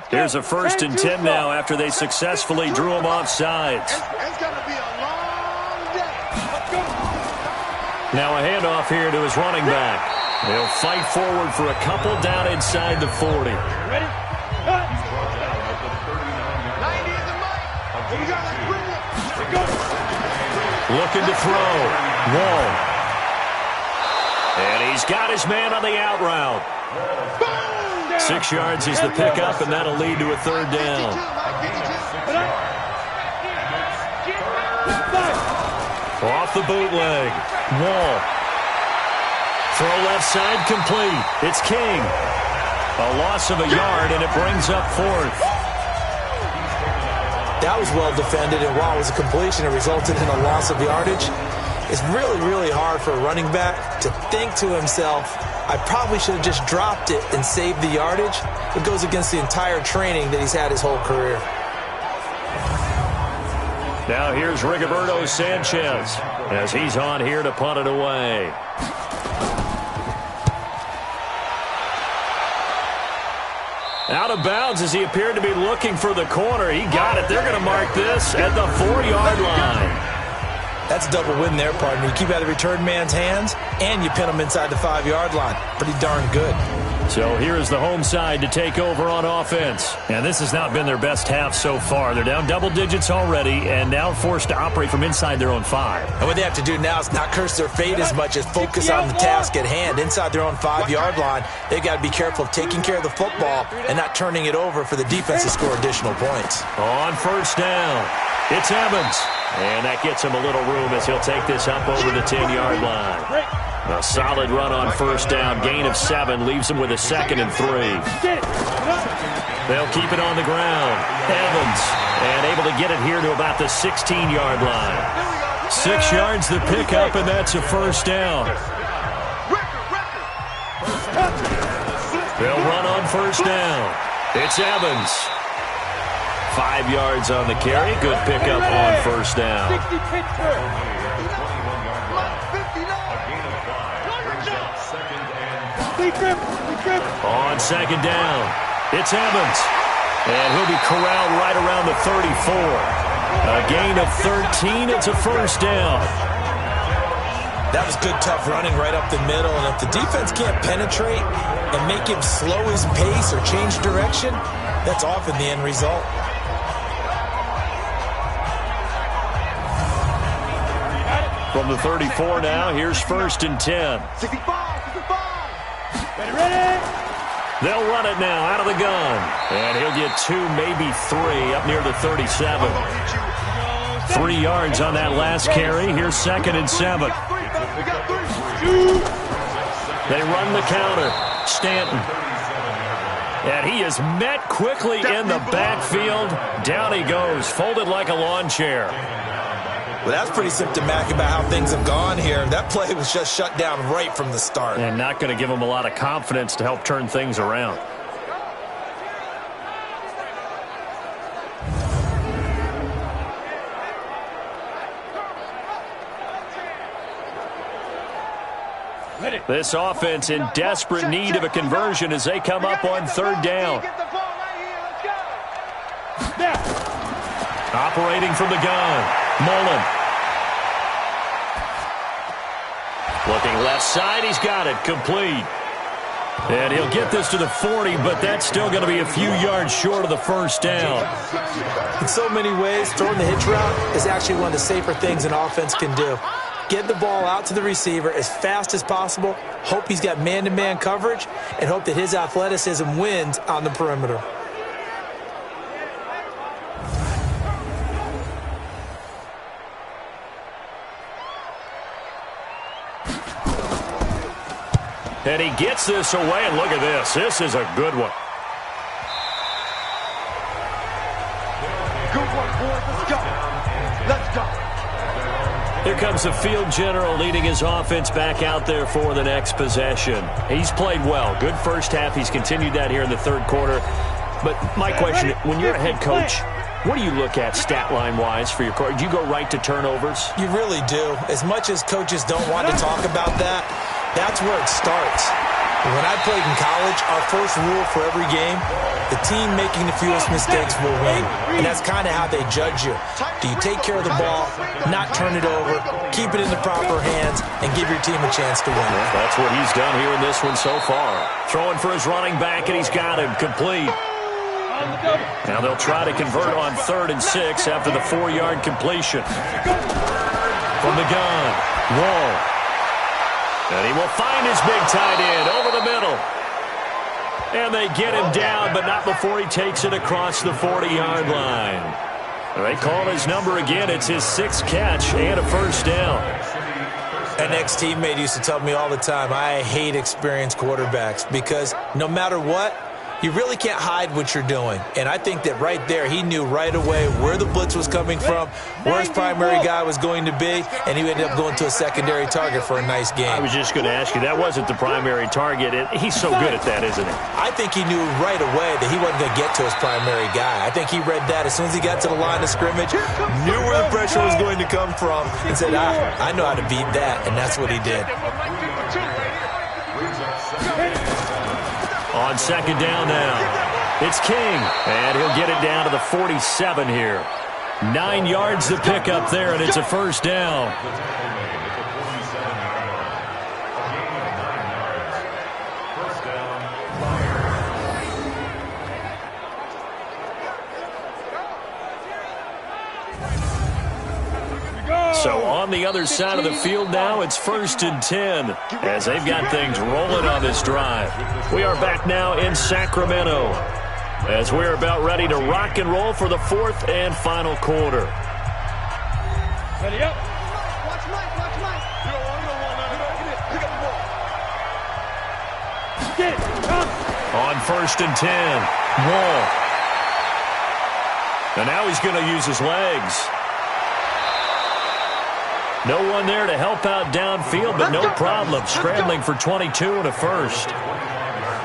Here's a 1st and 10 now after they successfully drew him off sides. It's going to be a long day. Let's go. Now a handoff here to his running back. They'll fight forward for a couple down inside the 40. Ready? 90 in the mic. Here we go. Let's bring it. Let's go. Looking to throw. Wall. And he's got his man on the out route. 6 yards is the pickup, and that'll lead to a 3rd down. Off the bootleg. Wall. Throw left side complete. It's King. A loss of a yard, and it brings up 4th. That was well defended, and while it was a completion, it resulted in a loss of yardage. It's really, really hard for a running back to think to himself, I probably should have just dropped it and saved the yardage. It goes against the entire training that he's had his whole career. Now here's Rigoberto Sanchez as he's on here to punt it away. Out of bounds as he appeared to be looking for the corner. He got it. They're going to mark this at the 4-yard line. That's a double win there, partner. You keep out of the return man's hands, and you pin him inside the 5-yard line. Pretty darn good. So here is the home side to take over on offense. And this has not been their best half so far. They're down double digits already and now forced to operate from inside their own 5. And what they have to do now is not curse their fate as much as focus on the task at hand. Inside their own 5-yard line, they've got to be careful of taking care of the football and not turning it over for the defense to score additional points. On first down, it's Evans. And that gets him a little room as he'll take this up over the 10-yard line. A solid run on first down. Gain of 7 leaves him with a 2nd and 3. They'll keep it on the ground. Evans, and able to get it here to about the 16-yard line. 6 yards the pickup, and that's a first down. They'll run on first down. It's Evans. 5 yards on the carry. Good pickup on first down. On second down, it's Evans. And he'll be corralled right around the 34. A gain of 13. It's a first down. That was good, tough running right up the middle. And if the defense can't penetrate and make him slow his pace or change direction, that's often the end result. From the 34 now, here's first and 10. 65. They'll run it now out of the gun. And he'll get 2, maybe 3, up near the 37. 3 yards on that last carry. Here's 2nd and 7. They run the counter. Stanton. And he is met quickly in the backfield. Down he goes, folded like a lawn chair. Well, that's pretty symptomatic about how things have gone here. That play was just shut down right from the start. And not going to give him a lot of confidence to help turn things around. This offense in desperate need of a conversion as they come up on third down. Operating from the gun. Mullen. Looking left side, he's got it, complete. And he'll get this to the 40, but that's still going to be a few yards short of the first down. In so many ways, throwing the hitch route is actually one of the safer things an offense can do. Get the ball out to the receiver as fast as possible, hope he's got man-to-man coverage, and hope that his athleticism wins on the perimeter. And he gets this away, and look at this. This is a good one. Good one, boys. Let's go. Let's go. Here comes the field general leading his offense back out there for the next possession. He's played well. Good first half. He's continued that here in the third quarter. But my question, when you're a head coach, what do you look at stat line-wise for your coach? Do you go right to turnovers? You really do. As much as coaches don't want to talk about that, that's where it starts. When I played in college, our first rule for every game, the team making the fewest mistakes will win. And that's kind of how they judge you. Do you take care of the ball, not turn it over, keep it in the proper hands, and give your team a chance to win? Yeah, that's what he's done here in this one so far. Throwing for his running back, and he's got him complete. Now they'll try to convert on 3rd and 6 after the 4-yard completion. From the gun, Wall. And he will find his big tight end over the middle. And they get him down, but not before he takes it across the 40-yard line. They call his number again. It's his 6th catch and a first down. An ex-teammate used to tell me all the time, I hate experienced quarterbacks because no matter what, you really can't hide what you're doing. And I think that right there, he knew right away where the blitz was coming from, where his primary guy was going to be, and he ended up going to a secondary target for a nice game. I was just going to ask you, that wasn't the primary target. He's so good at that, isn't he? I think he knew right away that he wasn't going to get to his primary guy. I think he read that as soon as he got to the line of scrimmage, knew where the pressure was going to come from, and said, I know how to beat that, and that's what he did. On second down now, it's King, and he'll get it down to the 47 here. 9 yards to pick up there, and it's a first down. So on the other side of the field now, it's 1st and 10 as they've got things rolling on this drive. We are back now in Sacramento as we're about ready to rock and roll for the 4th and final quarter. Ready up. Watch Mike, watch Mike. You don't want that. Pick up the ball. Get it. Come. On 1st and 10, Wall. And now he's going to use his legs. No one there to help out downfield, but no problem. Scrambling for 22 and a first.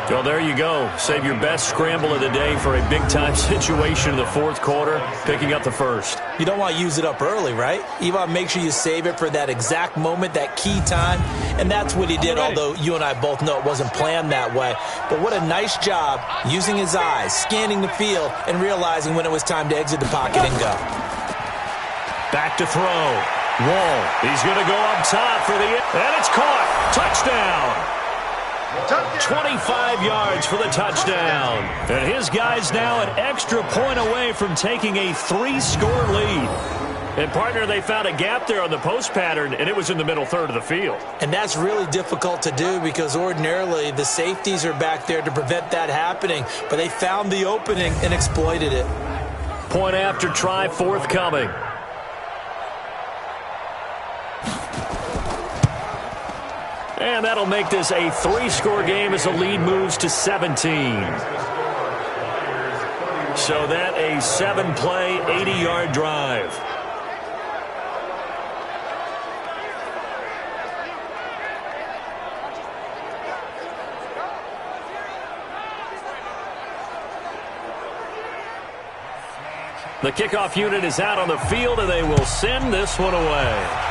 So there you go. Save your best scramble of the day for a big-time situation in the 4th quarter, picking up the first. You don't want to use it up early, right? You want to make sure you save it for that exact moment, that key time. And that's what he did, although you and I both know it wasn't planned that way. But what a nice job using his eyes, scanning the field, and realizing when it was time to exit the pocket and go. Back to throw. Wall, he's going to go up top for the, and it's caught. Touchdown. 25 yards for the touchdown. And his guy's now an extra point away from taking a 3-score lead. And, partner, they found a gap there on the post pattern, and it was in the middle third of the field. And that's really difficult to do because ordinarily the safeties are back there to prevent that happening. But they found the opening and exploited it. Point after try forthcoming. And that'll make this a 3-score game as the lead moves to 17. So that a 7-play, 80-yard drive. The kickoff unit is out on the field, and they will send this one away.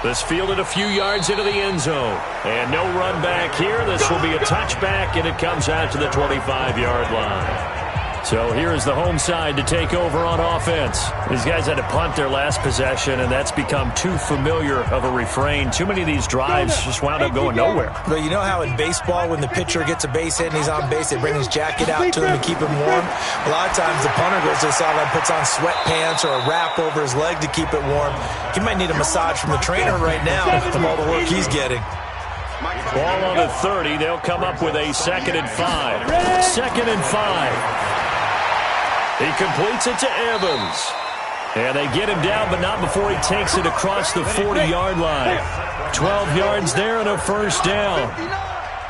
This fielded a few yards into the end zone. And no run back here. This will be a touchback, and it comes out to the 25-yard line. So here is the home side to take over on offense. These guys had to punt their last possession, and that's become too familiar of a refrain. Too many of these drives just wound up going nowhere. But you know how in baseball, when the pitcher gets a base hit and he's on base, they bring his jacket out to him to keep him warm? A lot of times the punter goes to the sideline, puts on sweatpants or a wrap over his leg to keep it warm. He might need a massage from the trainer right now from all the work he's getting. Ball on the 30. They'll come up with a 2nd and 5. 2nd and 5. He completes it to Evans. And they get him down, but not before he takes it across the 40-yard line. 12 yards there and a first down.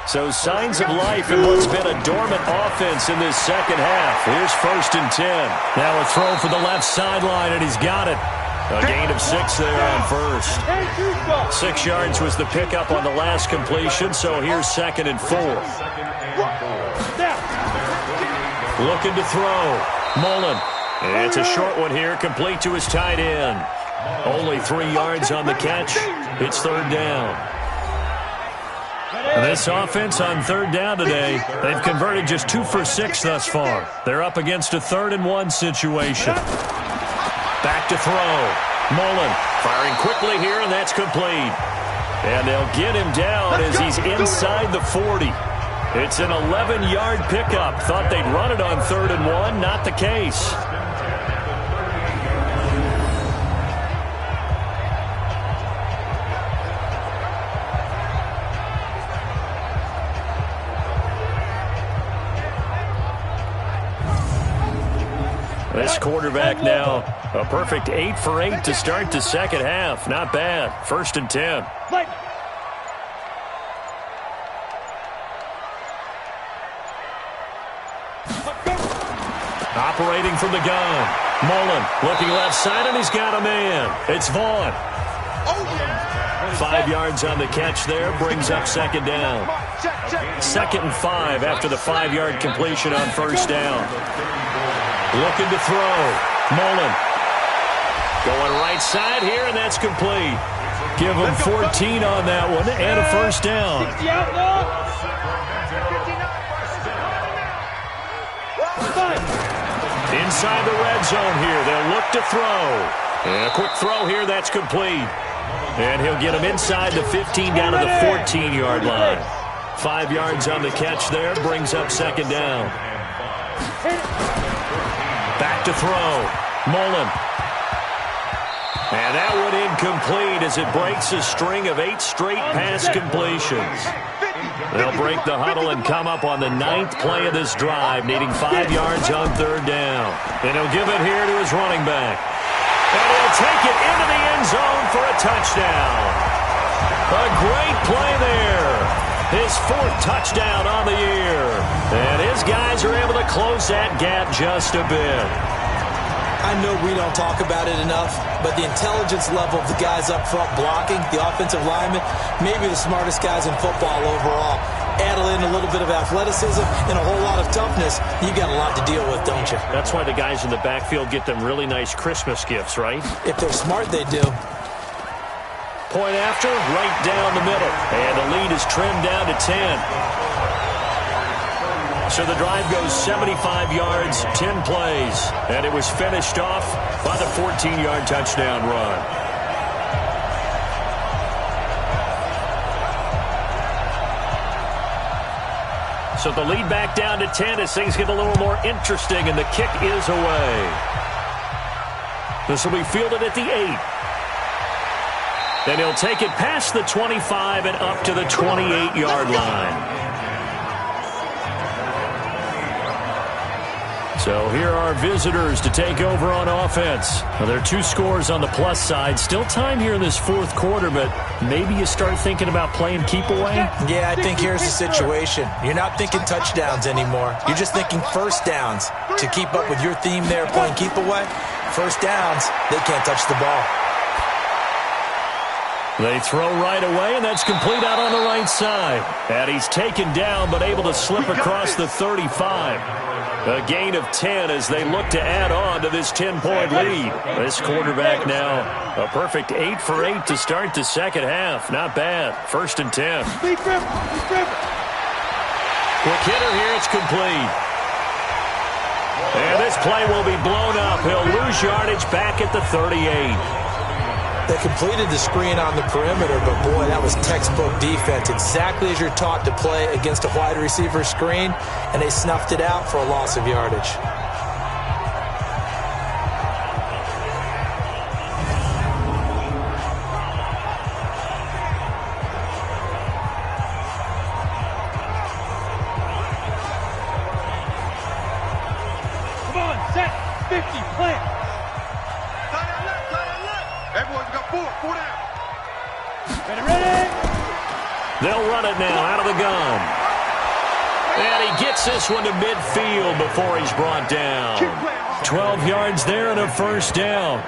So signs of life in what's been a dormant offense in this second half. Here's 1st and 10. Now a throw for the left sideline, and he's got it. A gain of 6 there on first. 6 yards was the pickup on the last completion, so here's 2nd and 4. Looking to throw. Mullen. It's a short one here, complete to his tight end. Only 3 yards on the catch. It's 3rd down. This offense on 3rd down today, they've converted just 2 for 6 thus far. They're up against a 3rd and 1 situation. Back to throw. Mullen firing quickly here, and that's complete. And they'll get him down as he's inside the 40. It's an 11-yard pickup. Thought they'd run it on 3rd and 1. Not the case. This quarterback now, a perfect 8 for 8 to start the second half. Not bad. 1st and 10. Operating from the gun. Mullen looking left side, and he's got a man. It's Vaughn. 5 yards on the catch there, brings up 2nd down. 2nd and 5 after the 5-yard completion on 1st down. Looking to throw. Mullen going right side here, and that's complete. Give him 14 on that one, and a 1st down. Inside the red zone here. They'll look to throw. And a quick throw here. That's complete. And he'll get him inside the 15 down to the 14-yard line. 5 yards on the catch there. Brings up second down. Back to throw. Mullen. And that one incomplete as it breaks a string of 8 straight pass completions. They'll break the huddle and come up on the 9th play of this drive, needing 5 yards on third down. And he'll give it here to his running back. And he'll take it into the end zone for a touchdown. A great play there. His 4th touchdown on the year. And his guys are able to close that gap just a bit. I know we don't talk about it enough, but the intelligence level of the guys up front blocking, the offensive linemen, maybe the smartest guys in football overall. Add in a little bit of athleticism and a whole lot of toughness, you got a lot to deal with, don't you? That's why the guys in the backfield get them really nice Christmas gifts, right? If they're smart, they do. Point after, right down the middle. And the lead is trimmed down to 10. So the drive goes 75 yards, 10 plays. And it was finished off by the 14-yard touchdown run. So the lead back down to 10 as things get a little more interesting, and the kick is away. This will be fielded at the 8. Then he'll take it past the 25 and up to the 28-yard line. So here are visitors to take over on offense. Well, there are 2 scores on the plus side. Still time here in this 4th quarter, but maybe you start thinking about playing keep away? Yeah, I think here's the situation. You're not thinking touchdowns anymore. You're just thinking first downs. To keep up with your theme there, playing keep away, first downs, they can't touch the ball. They throw right away, and that's complete out on the right side. And he's taken down, but able to slip across the 35. A gain of 10 as they look to add on to this 10-point lead. This quarterback now a perfect 8 for 8 to start the second half. Not bad. 1st and 10. Quick hitter here. It's complete. And this play will be blown up. He'll lose yardage back at the 38. They completed the screen on the perimeter, but boy, that was textbook defense. Exactly as you're taught to play against a wide receiver screen, and they snuffed it out for a loss of yardage. Come on, set, 50, plant. Everyone's got 4 down. Ready? They'll run it now out of the gun. And he gets this one to midfield before he's brought down. 12 yards there and a first down.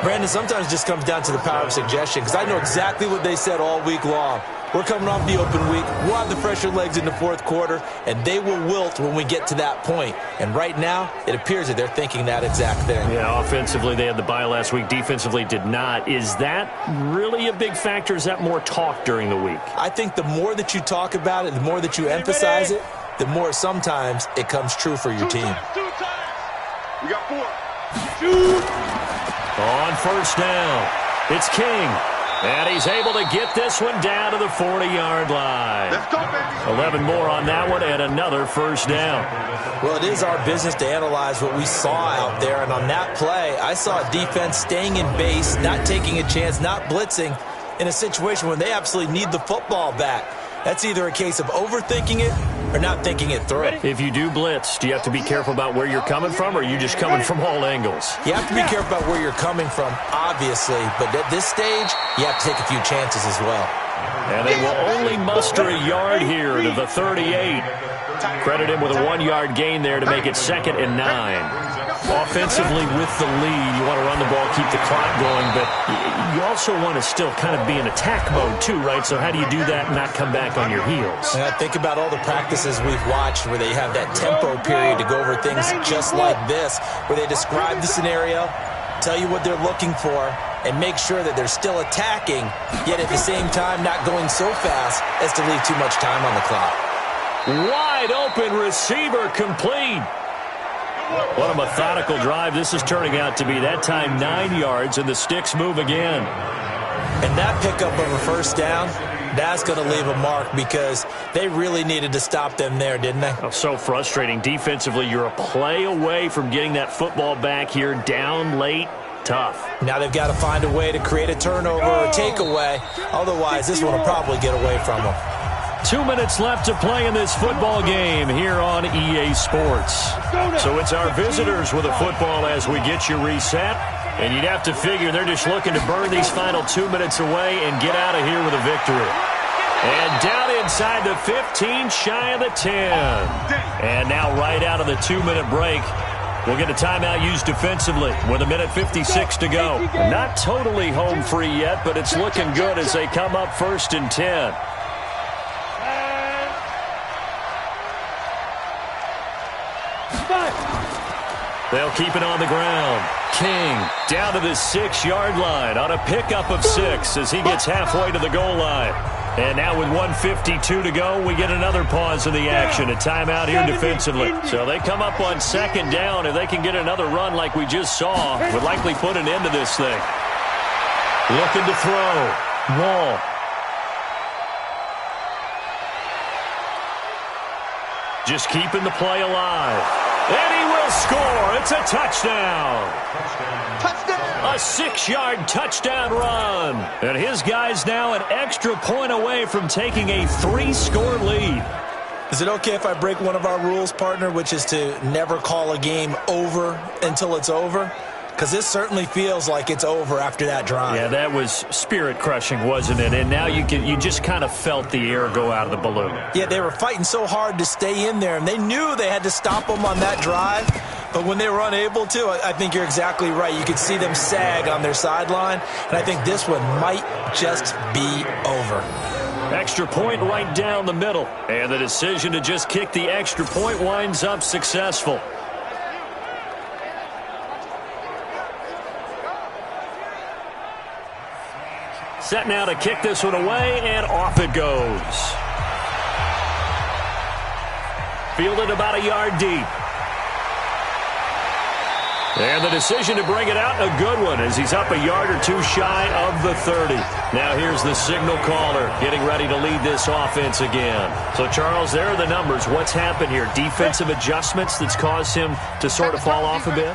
Brandon, sometimes it just comes down to the power of suggestion, because I know exactly what they said all week long. We're coming off the open week. We'll have the fresher legs in the 4th quarter, and they will wilt when we get to that point. And right now, it appears that they're thinking that exact thing. Yeah, offensively, they had the bye last week. Defensively, did not. Is that really a big factor? Is that more talk during the week? I think the more that you talk about it, the more that you emphasize it, the more sometimes it comes true for your team. Two times. We got 4. Shoot. On first down, it's King. And he's able to get this one down to the 40-yard line. Let's go, baby. 11 more on that one and another first down. Well, it is our business to analyze what we saw out there. And on that play, I saw a defense staying in base, not taking a chance, not blitzing in a situation when they absolutely need the football back. That's either a case of overthinking it or not thinking it through. If you do blitz, do you have to be careful about where you're coming from, or are you just coming from all angles? You have to be careful about where you're coming from, obviously. But at this stage, you have to take a few chances as well. And they will only muster a yard here to the 38. Credit him with a 1-yard gain there to make it 2nd and 9. Offensively with the lead, you want to run the ball, keep the clock going, but you also want to still kind of be in attack mode too, right? So how do you do that and not come back on your heels? Think about all the practices we've watched where they have that tempo period to go over things just like this, where they describe the scenario, tell you what they're looking for, and make sure that they're still attacking, yet at the same time not going so fast as to leave too much time on the clock. Wide open receiver complete. What a methodical drive this is turning out to be. That time 9 yards, and the sticks move again. And that pickup of a first down, that's going to leave a mark because they really needed to stop them there, didn't they? Oh, so frustrating. Defensively, you're a play away from getting that football back here. Down late, tough. Now they've got to find a way to create a turnover or a takeaway. Otherwise, this one will probably get away from them. 2 minutes left to play in this football game here on EA Sports. So it's our visitors with a football as we get you reset. And you'd have to figure they're just looking to burn these final 2 minutes away and get out of here with a victory. And down inside the 15, shy of the 10. And now right out of the 2-minute break, we'll get a timeout used defensively with 1:56 to go. Not totally home free yet, but it's looking good as they come up 1st and 10. They'll keep it on the ground. King down to the 6-yard line on a pickup of 6 as he gets halfway to the goal line. And now with 1:52 to go, we get another pause in the action. A timeout here defensively. So they come up on 2nd down. If they can get another run like we just saw, would likely put an end to this thing. Looking to throw. Wall. Just keeping the play alive. And he will score. It's a touchdown. A 6-yard touchdown run. And his guy's now an extra point away from taking a 3-score lead. Is it okay if I break one of our rules, partner, which is to never call a game over until it's over? Because this certainly feels like it's over after that drive. Yeah, that was spirit-crushing, wasn't it? And now you just kind of felt the air go out of the balloon. Yeah, they were fighting so hard to stay in there, and they knew they had to stop them on that drive. But when they were unable to, I think you're exactly right. You could see them sag on their sideline, and I think this one might just be over. Extra point right down the middle. And the decision to just kick the extra point winds up successful. Set now to kick this one away, and off it goes. Fielded about a yard deep. And the decision to bring it out, a good one, as he's up a yard or two shy of the 30. Now here's the signal caller getting ready to lead this offense again. So, Charles, there are the numbers. What's happened here? Defensive adjustments that's caused him to sort of fall off a bit?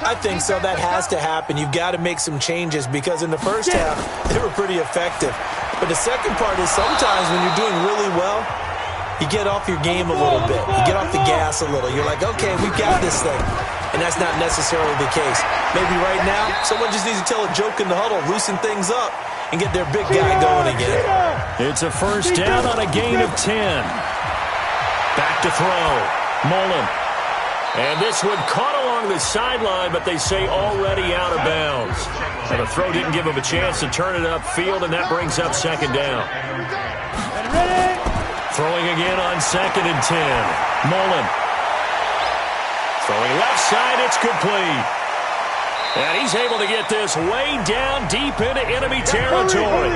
I think so. That has to happen. You've got to make some changes because in the first half, they were pretty effective. But the second part is sometimes when you're doing really well, you get off your game a little bit. You get off the gas a little. You're like, okay, we've got this thing. And that's not necessarily the case. Maybe right now, someone just needs to tell a joke in the huddle, loosen things up, and get their big guy going again. It's a first down on a gain of 10. Back to throw. Mullen. And this one caught along the sideline, but they say already out of bounds. And the throw didn't give him a chance to turn it upfield, and that brings up 2nd down. Throwing again on 2nd and 10. Mullen. Throwing left side, it's complete. And he's able to get this way down deep into enemy territory.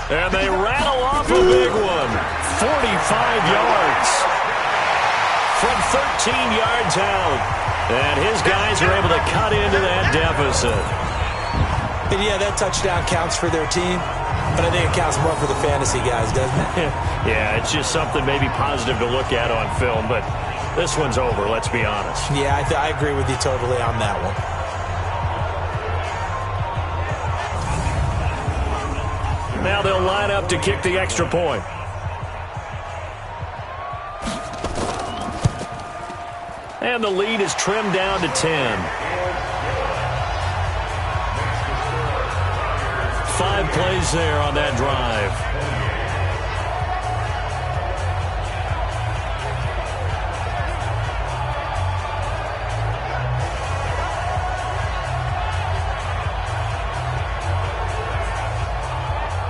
And they rattle off a big one. 45 yards. From 13 yards out. And his guys are able to cut into that deficit. And yeah, that touchdown counts for their team. But I think it counts more for the fantasy guys, doesn't it? Yeah, it's just something maybe positive to look at on film. But this one's over, let's be honest. Yeah, I agree with you totally on that one. Now they'll line up to kick the extra point. And the lead is trimmed down to 10. 5 plays there on that drive.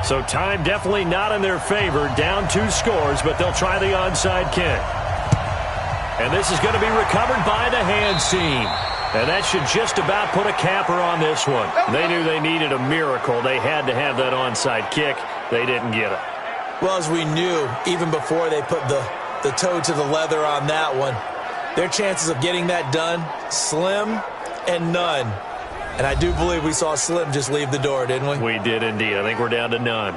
So time definitely not in their favor. Down 2 scores, but they'll try the onside kick. And this is going to be recovered by the hands team. And that should just about put a capper on this one. They knew they needed a miracle. They had to have that onside kick. They didn't get it. Well, as we knew, even before they put the toe to the leather on that one, Their chances of getting that done, slim and none. And I do believe we saw Slim just leave the door, didn't we? We did indeed. I think we're down to none.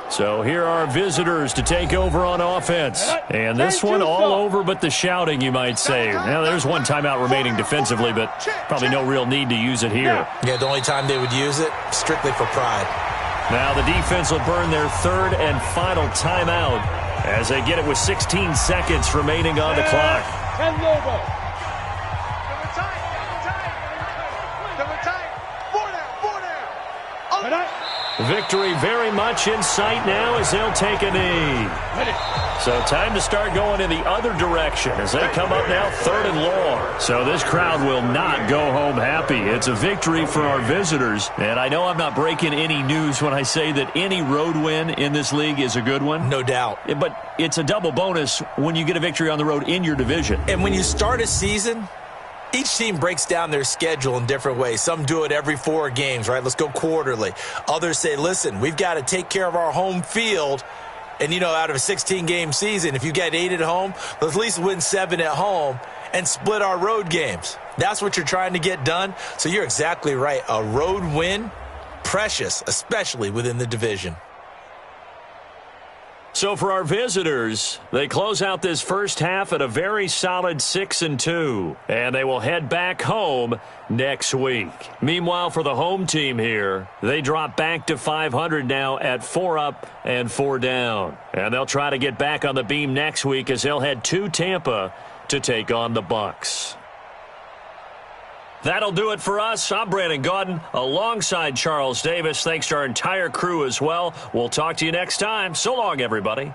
So here are visitors to take over on offense. And this one all over but the shouting, you might say. Now, there's one timeout remaining defensively, but probably no real need to use it here. Yeah, the only time they would use it, strictly for pride. Now the defense will burn their third and final timeout as they get it with 16 seconds remaining on the clock. 10 Lobo. Victory very much in sight now as they'll take a knee. So time to start going in the other direction as they come up now 3rd and long. So this crowd will not go home happy. It's a victory for our visitors. And I know I'm not breaking any news when I say that any road win in this league is a good one. No doubt. But it's a double bonus when you get a victory on the road in your division. And when you start a season, each team breaks down their schedule in different ways. Some do it every 4 games, right? Let's go quarterly. Others say, listen, we've got to take care of our home field. And, out of a 16-game season, if you get 8 at home, let's at least win 7 at home and split our road games. That's what you're trying to get done. So you're exactly right. A road win, precious, especially within the division. So for our visitors, they close out this first half at a very solid 6-2, and they will head back home next week. Meanwhile, for the home team here, they drop back to 500 now at 4 up and 4 down. And they'll try to get back on the beam next week as they'll head to Tampa to take on the Bucs. That'll do it for us. I'm Brandon Gaudin alongside Charles Davis. Thanks to our entire crew as well. We'll talk to you next time. So long, everybody.